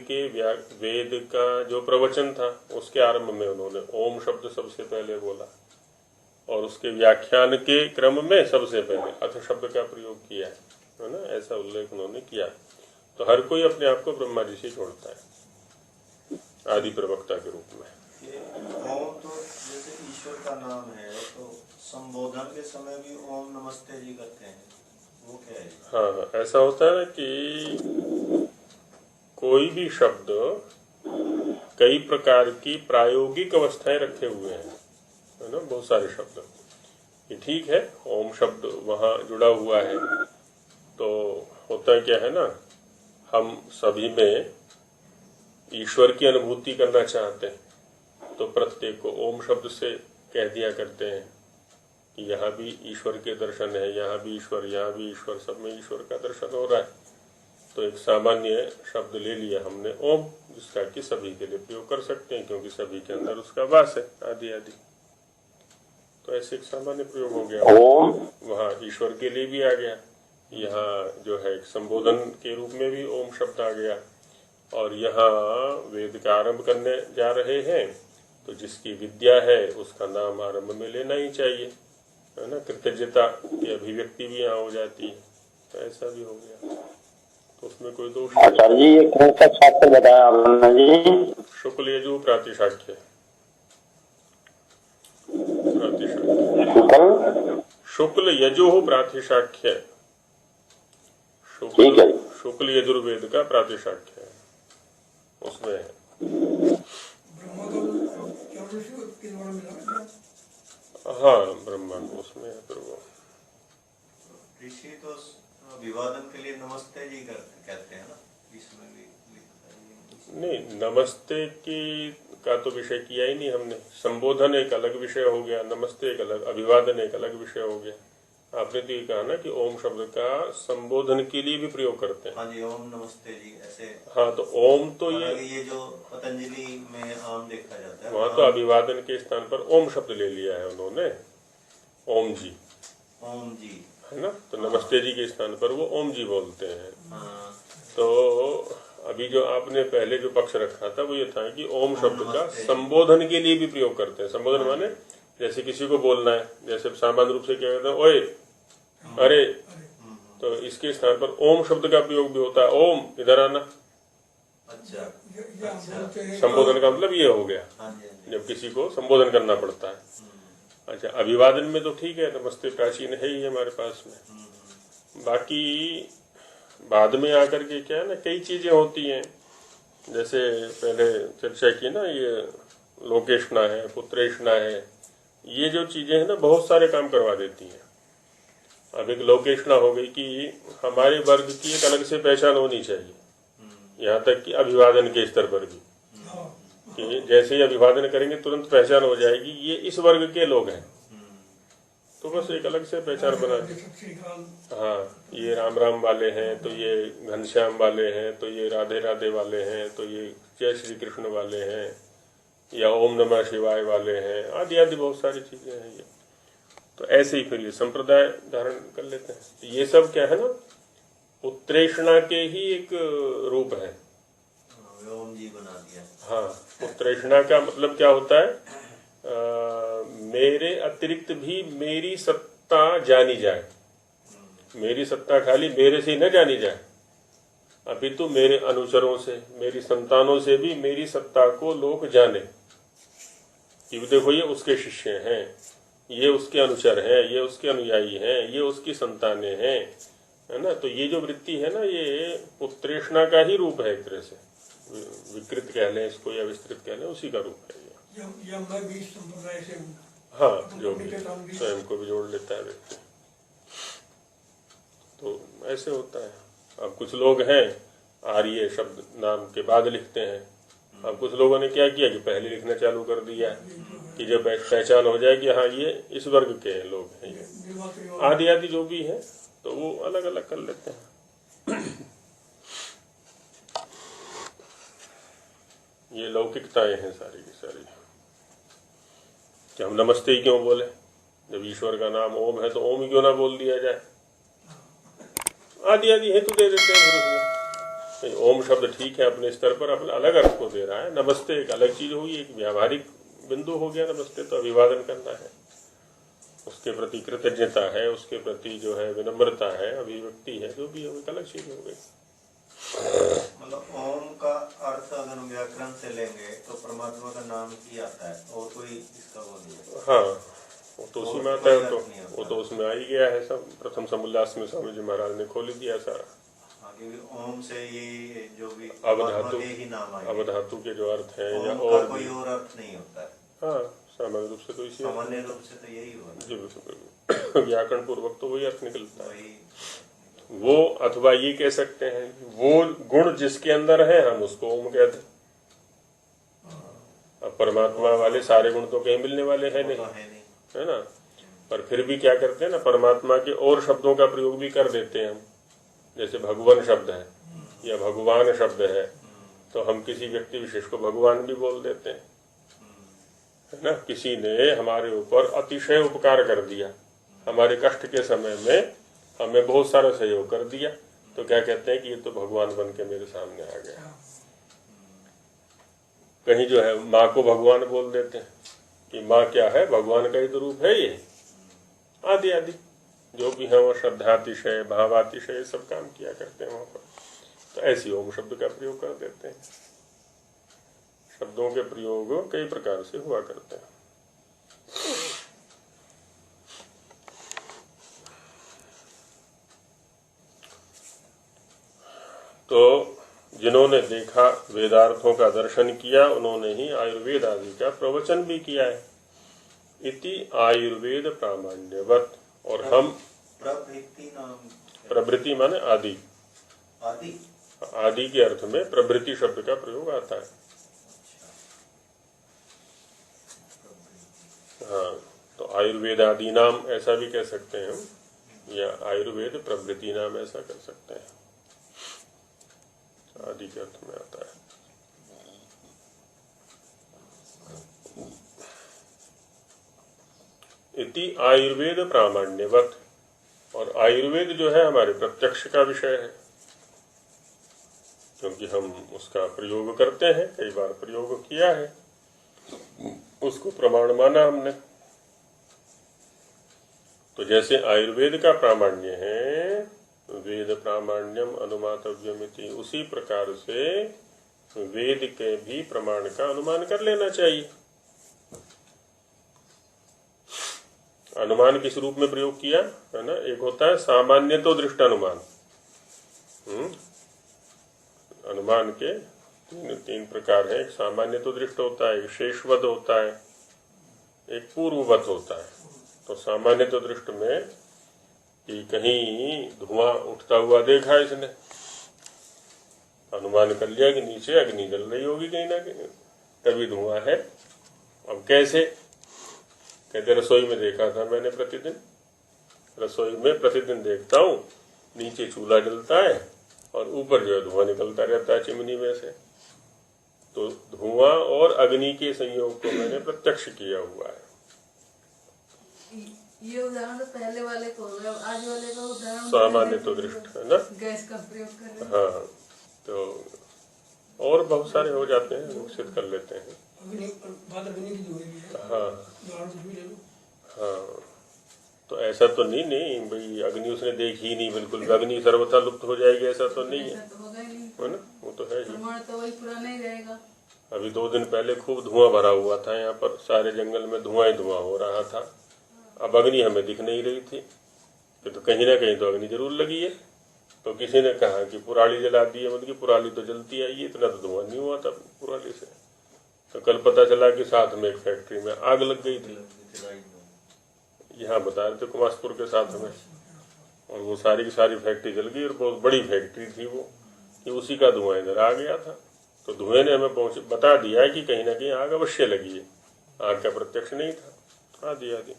का जो प्रवचन था उसके आरंभ में उन्होंने ओम शब्द सबसे पहले बोला और उसके व्याख्यान के क्रम में सबसे पहले अथ शब्द का प्रयोग किया है ना, ऐसा उल्लेख उन्होंने किया। तो हर कोई अपने आप को ब्रह्मा जी से जोड़ता है आदि प्रवक्ता के रूप में। ओम तो जैसे ईश्वर का नाम है, तो संबोधन के समय भी ओम नमस्ते जी करते हैं, वो क्या है? हाँ, ऐसा होता है कि कोई भी शब्द कई प्रकार की प्रायोगिक अवस्थाएं रखे हुए हैं, है ना, बहुत सारे शब्द। ये ठीक है, ओम शब्द वहाँ जुड़ा हुआ है, तो होता क्या है ना, हम सभी में ईश्वर की अनुभूति करना चाहते हैं, तो प्रत्येक को ओम शब्द से कह दिया करते हैं कि यहाँ भी ईश्वर के दर्शन है, यहाँ भी ईश्वर, यहाँ भी ईश्वर, सब में ईश्वर का दर्शन हो रहा है। तो एक सामान्य शब्द ले लिया हमने ओम, जिसका कि सभी के लिए प्रयोग कर सकते हैं क्योंकि सभी के अंदर उसका वास है आदि आदि। तो ऐसे एक सामान्य प्रयोग हो गया, वहाँ ईश्वर के लिए भी आ गया, यहाँ जो है एक संबोधन के रूप में भी ओम शब्द आ गया। और यहाँ वेद का आरंभ करने जा रहे हैं तो जिसकी विद्या है उसका नाम आरंभ में लेना ही चाहिए, है ना, कृतज्ञता की अभिव्यक्ति भी यहाँ हो जाती है। तो ऐसा भी हो गया, तो उसमें कोई दोष नहीं। आचार्य जी, ये कौन सा शास्त्र बताया आपने जी? शुक्ल यजु प्रातिशाख्य। शुक्ल यजु प्रातिशाख्य, शुक्ल यजुर्वेद का प्रातिशाख्य है, उसमें है। ब्रह्मा को क्या ऋषि के द्वारा मिला? हाँ, ब्रह्मा को उसमें है। फिर वो ऋषि तो अभिवादन के लिए नमस्ते जी कहते हैं ना, इसमें भी नहीं, नमस्ते की का तो विषय किया ही नहीं हमने। संबोधन एक अलग विषय हो गया, नमस्ते एक अलग, अभिवादन एक अलग विषय हो गया। आपने तो ये कहा ना कि ओम शब्द का संबोधन के लिए भी प्रयोग करते हैं। हाँ जी, ओम नमस्ते जी ऐसे। हाँ, तो ओम तो ये जो पतंजलि में आम देखा जाता है, वहाँ तो अभिवादन के स्थान पर ओम शब्द ले लिया है उन्होंने, ओम जी, है ना। तो नमस्ते जी के स्थान पर वो ओम जी बोलते हैं। तो अभी जो आपने पहले जो पक्ष रखा था वो ये था कि ओम शब्द का संबोधन के लिए भी प्रयोग करते हैं। संबोधन माने जैसे किसी को बोलना है, जैसे सामान्य रूप से क्या कहते हैं, ओए, अरे, तो इसके स्थान पर ओम शब्द का प्रयोग भी होता है, ओम इधर आना। अच्छा, संबोधन का मतलब ये हो गया जब किसी को संबोधन करना पड़ता है। अच्छा, अभिवादन में तो ठीक है, नमस्ते प्राचीन है ही हमारे पास में। बाकी बाद में आकर के क्या है ना, कई चीजें होती हैं, जैसे पहले चर्चा की ना, ये लोकेशना है, पुत्रेशना है, ये जो चीजें हैं ना बहुत सारे काम करवा देती हैं। अब एक लोकेशना हो गई कि हमारे वर्ग की एक अलग से पहचान होनी चाहिए, यहाँ तक कि अभिवादन के स्तर पर भी, कि जैसे ही अभिवादन करेंगे तुरंत पहचान हो जाएगी ये इस वर्ग के लोग हैं, तो बस एक अलग से पहचान बना दी। हाँ, ये राम राम वाले हैं, तो ये घनश्याम वाले हैं, तो ये राधे राधे वाले हैं, तो ये जय श्री कृष्ण वाले हैं, या ओम नमः शिवाय वाले हैं, आदि आदि बहुत सारी चीजें हैं ये। तो ऐसे ही फिर ये संप्रदाय धारण कर लेते हैं। ये सब क्या है ना, उत्प्रेषणा के ही एक रूप है। ओम जी बना दिया। हाँ, उत्प्रेषणा का मतलब क्या होता है, मेरे अतिरिक्त भी मेरी सत्ता जानी जाए। मेरी सत्ता खाली मेरे से ही न जानी जाए, अपितु मेरे अनुचरों से, मेरी संतानों से भी मेरी सत्ता को लोग जाने कि देखो ये उसके शिष्य हैं, ये उसके अनुचर हैं, ये उसके अनुयायी हैं, ये उसकी संतानें हैं, है ना। तो ये जो वृत्ति है ना, ये उत्प्रेषणा का ही रूप है, एक तरह से विकृत कह लें इसको या विस्तृत कह लें, उसी का रूप है ये। मैं भी संप्रदाय से हूँ। हाँ, जो भी स्वयं को भी जोड़ लेता है व्यक्ति, तो ऐसे होता है। अब कुछ लोग हैं आर्य शब्द नाम के बाद लिखते हैं, अब कुछ लोगों ने क्या किया कि पहले लिखना चालू कर दिया कि जब पहचान हो जाए कि हाँ ये इस वर्ग के लोग हैं, ये आदि आदि जो भी है, तो वो अलग अलग कर लेते हैं। ये लौकिकताएं हैं सारी की सारी, कि हम नमस्ते ही क्यों बोले, जब ईश्वर का नाम ओम है तो ओम ही क्यों ना बोल दिया जाए, आदि आदि हेतु दे देते हैं फिर उसमें। ओम शब्द ठीक है अपने स्तर पर, अपने अलग अर्थ को दे रहा है। नमस्ते एक अलग चीज होगी, एक व्यावहारिक बिंदु हो गया नमस्ते, तो अभिवादन करना है, उसके प्रति कृतज्ञता है, उसके प्रति जो है विनम्रता है, अभिव्यक्ति है, जो भी है एक अलग चीज हो गई। मतलब ओम का अर्थ अगर व्याकरण से लेंगे तो परमात्मा का नाम ही आता है, और कोई इसका वो नहीं है। हाँ, वो तो उसी में आता है, तो वो तो उसमें आ ही गया है सब। प्रथम समोल्लास में स्वामी जी महाराज ने खोल दिया सारा। क्योंकि ओम से ये जो भी अवधातु, ही नाम आए, अवधातु के जो अर्थ है या और कोई और अर्थ नहीं होता है। हाँ, सामान्य रूप से तो इसी, सामान्य रूप से तो यही हुआ जी बिल्कुल, व्याकरण पूर्वक तो वही अर्थ निकलता है। वो अथवा ये कह सकते हैं, वो गुण जिसके अंदर है हम उसको ओम कहते हैं। अब परमात्मा वाले सारे गुण तो कहीं मिलने वाले हैं नहीं, है ना, पर फिर भी क्या करते हैं ना, परमात्मा के और शब्दों का प्रयोग भी कर देते हैं हम। जैसे भगवान शब्द है या भगवान शब्द है, तो हम किसी व्यक्ति विशेष को भगवान भी बोल देते हैं, है ना। किसी ने हमारे ऊपर अतिशय उपकार कर दिया, हमारे कष्ट के समय में हमें बहुत सारा सहयोग कर दिया, तो क्या कहते हैं कि ये तो भगवान बन के मेरे सामने आ गया। कहीं जो है माँ को भगवान बोल देते हैं कि माँ क्या है, भगवान का ही तो रूप है ये, आदि आदि जो भी है वो श्रद्धातिशय भावातिशय सब काम किया करते हैं वहां पर। तो ऐसी ओम शब्द का प्रयोग कर देते हैं। शब्दों के प्रयोग कई प्रकार से हुआ करते हैं। तो जिन्होंने देखा, वेदार्थों का दर्शन किया, उन्होंने ही आयुर्वेद आदि का प्रवचन भी किया है। इति आयुर्वेद प्रामाण्यवत। और हम प्रवृत्ति नाम, प्रवृत्ति माने आदि, आदि आदि के अर्थ में प्रवृत्ति शब्द का प्रयोग आता है। हाँ, तो आयुर्वेद आदि नाम ऐसा भी कह सकते हैं हम, या आयुर्वेद प्रवृत्ति नाम ऐसा कर सकते हैं, आदि के अर्थ में आता है। इति आयुर्वेद प्रामाण्यवत। और आयुर्वेद जो है हमारे प्रत्यक्ष का विषय है, क्योंकि हम उसका प्रयोग करते हैं, कई बार प्रयोग किया है, उसको प्रमाण माना हमने। तो जैसे आयुर्वेद का प्रामाण्य है, वेद प्रामाण्यम अनुमातव्यमिति, उसी प्रकार से वेद के भी प्रमाण का अनुमान कर लेना चाहिए। अनुमान किस रूप में प्रयोग किया है ना, एक होता है सामान्य तो दृष्ट अनुमान। अनुमान के तीन प्रकार है, एक सामान्य तो दृष्ट होता है, एक शेषवद होता है, एक पूर्ववत होता है। तो सामान्य तो दृष्ट में कि कहीं धुआं उठता हुआ देखा इसने, अनुमान कर लिया कि नीचे अग्नि जल रही होगी कहीं ना कहीं, तभी धुआं है। अब कैसे, कहते रसोई में देखा था मैंने, प्रतिदिन रसोई में प्रतिदिन देखता हूँ, नीचे चूल्हा जलता है और ऊपर जो है धुआं निकलता रहता है चिमनी में से। तो धुआं और अग्नि के संयोग को मैंने प्रत्यक्ष किया हुआ है। ये उदाहरण तो पहले वाले को हो गया, आज वाले का उदाहरण सामान्य तो दृष्ट है ना, गैस का प्रयोग कर रहे हैं। हाँ, तो और बहुत सारे हो जाते हैं, विकसित कर लेते हैं। हाँ हाँ, तो ऐसा तो नहीं भाई अग्नि उसने देखी ही नहीं, बिल्कुल अग्नि सर्वथा लुप्त हो जाएगी, ऐसा तो नहीं है, है ना, वो तो है ही। प्रमाण तो वही पुराना ही रहेगा। अभी 2 दिन पहले खूब धुआं भरा हुआ था यहाँ पर, सारे जंगल में धुआं ही धुआं हो रहा था। अब अग्नि हमें दिख नहीं रही थी, तो कहीं ना कहीं तो अग्नि जरूर लगी है। तो किसी ने कहा कि पुराली जला दी है, मतलब पुराली तो जलती आई है, इतना तो धुआं नहीं हुआ था पुराली से। तो कल पता चला कि साथ में एक फैक्ट्री में आग लग गई थी, यहाँ बता रहे थे कुमासपुर के साथ में, और वो सारी की सारी फैक्ट्री जल गई, और बहुत बड़ी फैक्ट्री थी वो, कि उसी का धुआं इधर आ गया था। तो धुएं ने हमें बता दिया कि कहीं ना कहीं आग अवश्य लगी है, आग का प्रत्यक्ष नहीं था। आदि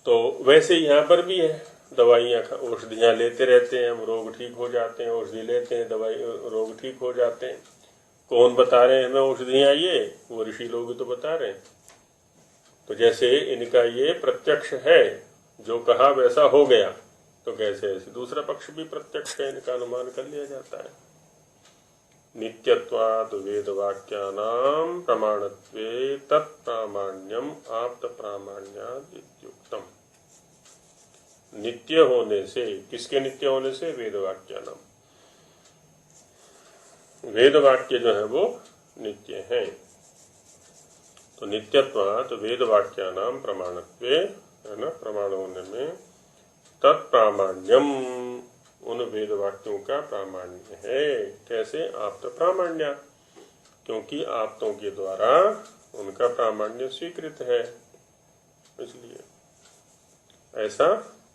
तो वैसे यहाँ पर भी है, दवाइयाँ औषधियाँ लेते रहते हैं हम, रोग ठीक हो जाते हैं, औषधि लेते हैं, दवाई रोग ठीक हो जाते हैं। कौन बता रहे हैं हमें औषधियाँ? ये वो ऋषि लोग तो बता रहे हैं। तो जैसे इनका ये प्रत्यक्ष है, जो कहा वैसा हो गया, तो कैसे ऐसे दूसरा पक्ष भी प्रत्यक्ष है, इनका अनुमान कर लिया जाता है। नित्यत्वाद वेद वाक्यानाम प्रमाणत्वे तत्प्रामाण्यम आप्त प्रामाण्याद इत्युक्तम। नित्य होने से, किसके नित्य होने से? वेद वाक्यानाम, वेद वाक्य जो है वो नित्य है। तो नित्यत्वात् वेद वाक्यानाम प्रमाणत्वे, है ना, प्रमाण होने में, तत्प्रामाण्यम, उन वेद वाक्यों का प्रामाण्य है। कैसे? आप्त प्रामाण्य, क्योंकि आप्तों के द्वारा उनका प्रामाण्य स्वीकृत है, इसलिए ऐसा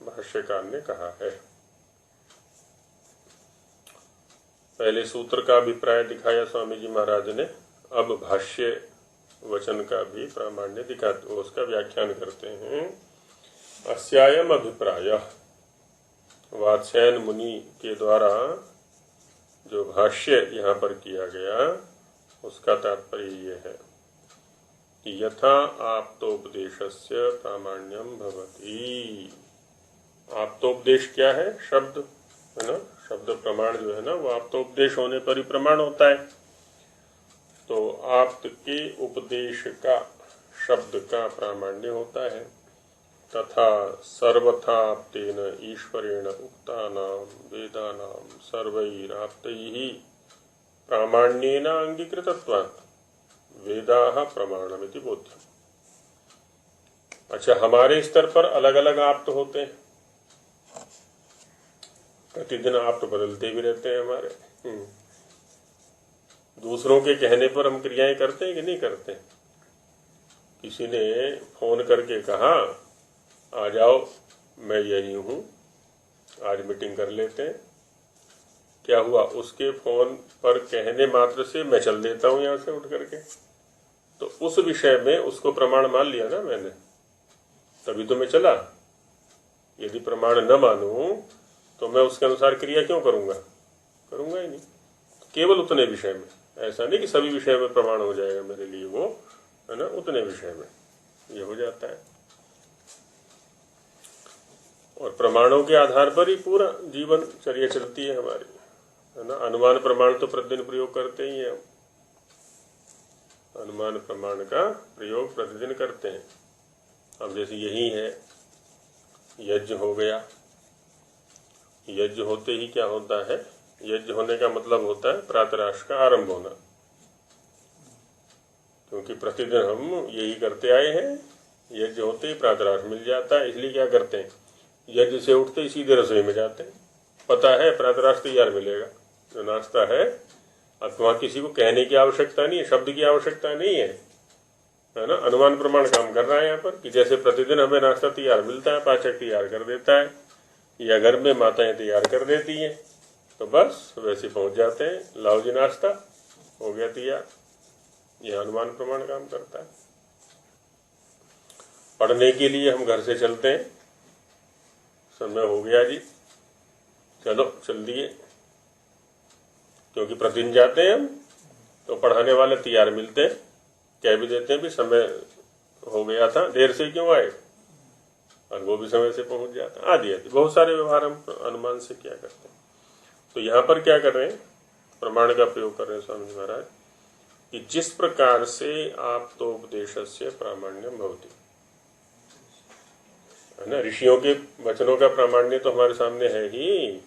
भाष्यकार ने कहा है। पहले सूत्र का अभिप्राय दिखाया स्वामी जी महाराज ने, अब भाष्य वचन का भी प्रामाण्य दिखाते, उसका व्याख्यान करते हैं। अस्यायम अभिप्राय, वात्स्यायन मुनि के द्वारा जो भाष्य यहाँ पर किया गया, उसका तात्पर्य ये है कि यथा आप्तोपदेशस्य प्रामाण्यम भवति। आप्तोपदेश क्या है? शब्द, है ना, शब्द प्रमाण जो है ना, वो आप्तोपदेश होने पर ही प्रमाण होता है। तो आप्त के उपदेश का, शब्द का प्रामाण्य होता है। तथा सर्वथाप्तेन ईश्वरेण उक्तानाम वेदानाम सर्वैराप्तैः प्रामाण्येन अंगीकृतत्वात् वेदाः प्रमाणमिति बोध्यम्। अच्छा, हमारे स्तर पर अलग अलग आप्त होते हैं, प्रतिदिन आप्त बदलते भी रहते हैं हमारे। दूसरों के कहने पर हम क्रियाएं करते हैं कि नहीं करते? किसी ने फोन करके कहा आ जाओ, मैं यही हूं, आज मीटिंग कर लेते हैं। क्या हुआ? उसके फोन पर कहने मात्र से मैं चल देता हूं यहां से उठ करके, तो उस विषय में उसको प्रमाण मान लिया ना मैंने, तभी तो मैं चला। यदि प्रमाण न मानूं तो मैं उसके अनुसार क्रिया क्यों करूंगा? करूंगा ही नहीं। केवल उतने विषय में, ऐसा नहीं कि सभी विषय में प्रमाण हो जाएगा मेरे लिए वो, है ना, उतने विषय में ये हो जाता है। और प्रमाणों के आधार पर ही पूरा जीवन चर्या चलती है हमारी, है ना। अनुमान प्रमाण तो प्रतिदिन प्रयोग करते ही हैं हम, अनुमान प्रमाण का प्रयोग प्रतिदिन करते हैं। अब जैसे यही है, यज्ञ हो गया, यज्ञ होते ही क्या होता है? यज्ञ होने का मतलब होता है प्रातराश का आरंभ होना, क्योंकि प्रतिदिन हम यही करते आए हैं। यज्ञ होते ही प्रातराश मिल जाता है, इसलिए क्या करते हैं? यज्ञ से उठते ही सीधे रसोई में जाते हैं, पता है प्रातराश तैयार मिलेगा, जो नाश्ता है। अब वहां किसी को कहने की आवश्यकता नहीं है, शब्द की आवश्यकता नहीं है, है ना। अनुमान प्रमाण काम कर रहा है यहाँ पर कि जैसे प्रतिदिन हमें नाश्ता तैयार मिलता है, पाचक तैयार कर देता है, या घर में माताएं तैयार कर देती हैं, तो बस वैसे पहुंच जाते हैं, लाओ जी नाश्ता हो गया तैयार। यह अनुमान प्रमाण काम करता है। पढ़ने के लिए हम घर से चलते हैं, समय हो गया जी, चलो चल दिए, क्योंकि प्रतिदिन जाते हैं हम, तो पढ़ाने वाले तैयार मिलते हैं, कह भी देते हैं भी समय हो गया था, देर से क्यों आए, और वो भी समय से पहुंच जाता, आदि आदि बहुत सारे व्यवहार हम अनुमान से क्या करते हैं। तो यहाँ पर क्या कर रहे हैं? प्रमाण का प्रयोग कर रहे हैं स्वामी महाराज कि जिस प्रकार से आप तो उपदेशस्य प्रामाण्यम भवति, है ना। ऋषियों के वचनों का प्रामाण्य तो हमारे सामने है ही,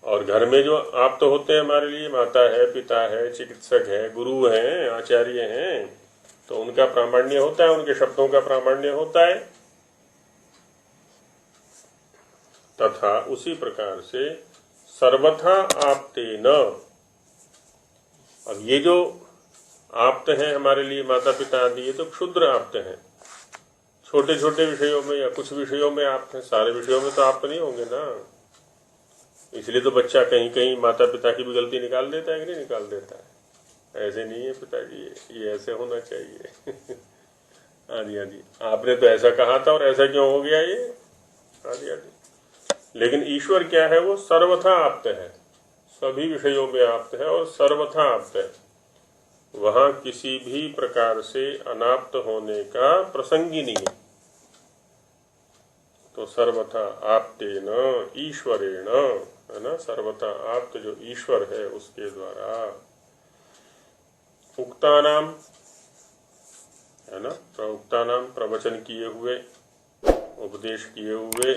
और घर में जो आप तो होते हैं हमारे लिए, माता है, पिता है, चिकित्सक है, गुरु हैं, आचार्य हैं, तो उनका प्रामाण्य होता है, उनके शब्दों का प्रामाण्य होता है। तथा उसी प्रकार से सर्वथा आप्ते न, अब ये जो आप्त हैं हमारे लिए माता पिता आदि, ये तो क्षुद्र आप्त हैं, छोटे छोटे विषयों में या कुछ विषयों में आप्त हैं, सारे विषयों में तो आप्त नहीं होंगे ना। इसलिए तो बच्चा कहीं कहीं माता पिता की भी गलती निकाल देता है कि नहीं निकाल देता है? ऐसे नहीं है पिताजी, ये ऐसे होना चाहिए आदि आदि, आपने तो ऐसा कहा था और ऐसा क्यों हो गया ये, आदि आदि। लेकिन ईश्वर क्या है? वो सर्वथा आप्त है, सभी विषयों में आप्त है और सर्वथा आप्त है। वहां किसी भी प्रकार से अनाप्त होने का प्रसंग ही नहीं है। तो सर्वथा आप्तेन ईश्वरेण, है ना, सर्वथा आप्त जो ईश्वर है उसके द्वारा, उक्तानाम, है ना, प्रवक्तानाम प्रवचन किए हुए, उपदेश किए हुए,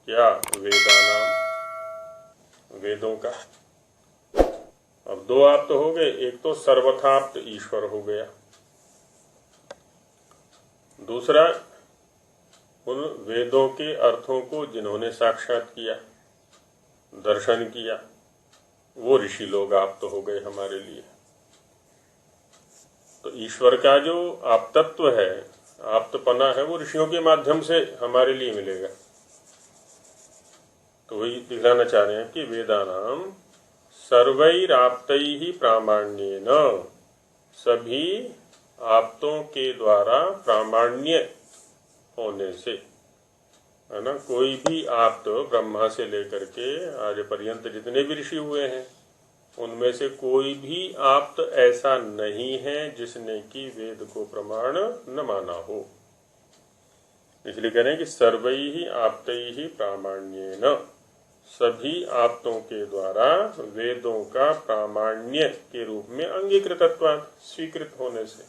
क्या, वेदानाम, वेदों का। अब दो आप्त हो गए, एक तो सर्वथाप्त ईश्वर हो गया, दूसरा उन वेदों के अर्थों को जिन्होंने साक्षात किया, दर्शन किया, वो ऋषि लोग आप्त हो गए हमारे लिए। तो ईश्वर का जो आप्तत्व है, आप्तपना है, वो ऋषियों के माध्यम से हमारे लिए मिलेगा। तो वही दिखाना चाह रहे हैं कि वेदानाम सर्वैराप्तैहि प्रामाण्येन, सभी आप्तों के द्वारा प्रामाण्य होने से, है ना, कोई भी आप्त ब्रह्मा से लेकर के आज पर्यंत जितने भी ऋषि हुए हैं उनमें से कोई भी आप्त ऐसा नहीं है जिसने कि वेद को प्रमाण न माना हो। इसलिए कह रहे हैं कि सर्वैहि आप्तैहि प्रामाण्येन, सभी आप्तों के द्वारा वेदों का प्रामाण्य के रूप में अंगीकृतत्वात्, स्वीकृत होने से,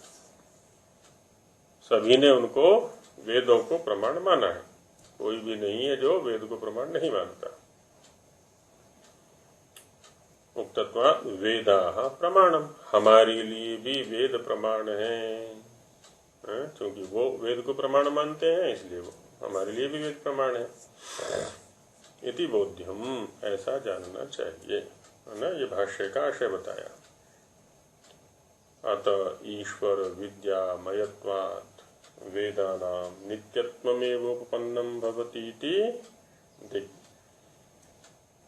सभी ने उनको वेदों को प्रमाण माना है। कोई भी नहीं है जो वेद को प्रमाण नहीं मानता। उक्तत्वात् वेदाः प्रमाणम, हमारे लिए भी वेद प्रमाण है, क्योंकि वो वेद को प्रमाण मानते हैं, इसलिए वो हमारे लिए भी वेद प्रमाण है। इति बोध्यम, ऐसा जानना चाहिए, है ना। ये भाष्य का आशय बताया। अतः ईश्वर विद्यामयत्वात् वेदानां नित्यत्वमेवोपपन्नं भवति इति।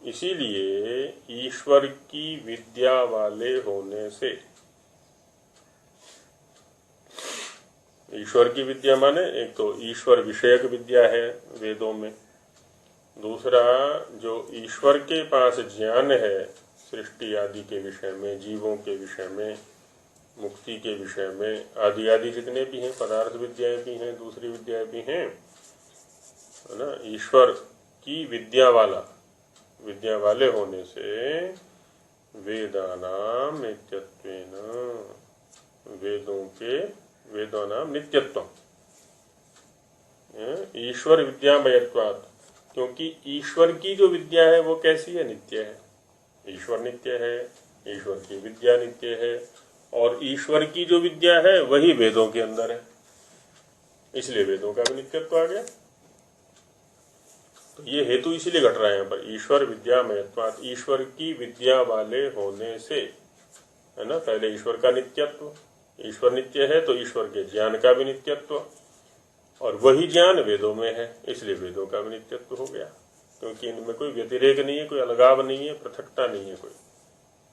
इसीलिए ईश्वर की विद्या वाले होने से, ईश्वर की विद्या माने एक तो ईश्वर विषयक विद्या है वेदों में, दूसरा जो ईश्वर के पास ज्ञान है सृष्टि आदि के विषय में, जीवों के विषय में, मुक्ति के विषय में, आदि आदि जितने भी हैं, पदार्थ विद्याएं भी हैं, दूसरी विद्याएं भी हैं, है ना। ईश्वर की विद्या वाले होने से वेदानाम नित्यत्वेन, वेदानाम नित्यत्व, ईश्वर विद्यामयत्वात्, क्योंकि ईश्वर की जो विद्या है वो कैसी है, नित्य है। ईश्वर नित्य है, ईश्वर की विद्या नित्य है, और ईश्वर की जो विद्या है वही वेदों के अंदर है, इसलिए वेदों का भी नित्यत्व आ गया। तो ये हेतु इसीलिए घट रहा है यहाँ पर, ईश्वर विद्यामयत्वात्, ईश्वर की विद्या वाले होने से, है ना। पहले ईश्वर का नित्यत्व, ईश्वर नित्य है तो ईश्वर के ज्ञान का भी नित्यत्व, और वही ज्ञान वेदों में है, इसलिए वेदों का भी नित्यत्व हो गया, क्योंकि इनमें कोई व्यतिरेक नहीं है, कोई अलगाव नहीं है, पृथकता नहीं है, कोई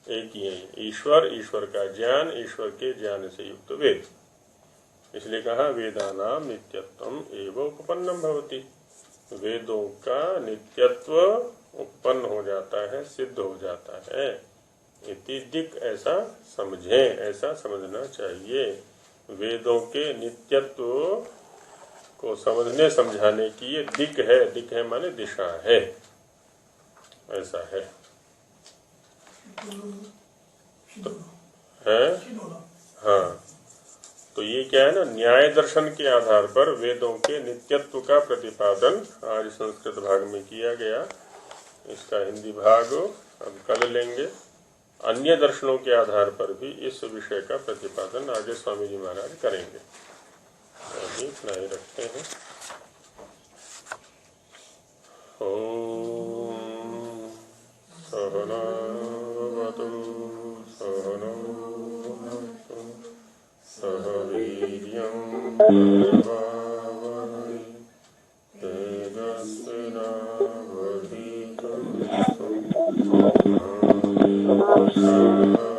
एक ही है ईश्वर, ईश्वर का ज्ञान, ईश्वर के ज्ञान से युक्त वेद। इसलिए कहा वेदानाम नित्यत्वम एव उपपन्नम भवति, वेदों का नित्यत्व उत्पन्न हो जाता है, सिद्ध हो जाता है। इति दिक्, ऐसा समझें, ऐसा समझना चाहिए। वेदों के नित्यत्व को समझने समझाने की ये दिक् है माने दिशा है, ऐसा है। तो है, हाँ, तो ये क्या है ना, न्याय दर्शन के आधार पर वेदों के नित्यत्व का प्रतिपादन आज संस्कृत भाग में किया गया। इसका हिंदी भाग अब कल लेंगे। अन्य दर्शनों के आधार पर भी इस विषय का प्रतिपादन आगे स्वामी जी महाराज करेंगे। अभी इतना ही रखते हैं। ओम सहना भवतु सहनौ भुनक्तु सह वीर्यं करवावहै तेजस्विनावधीतमस्तु मा विद्विषावहै।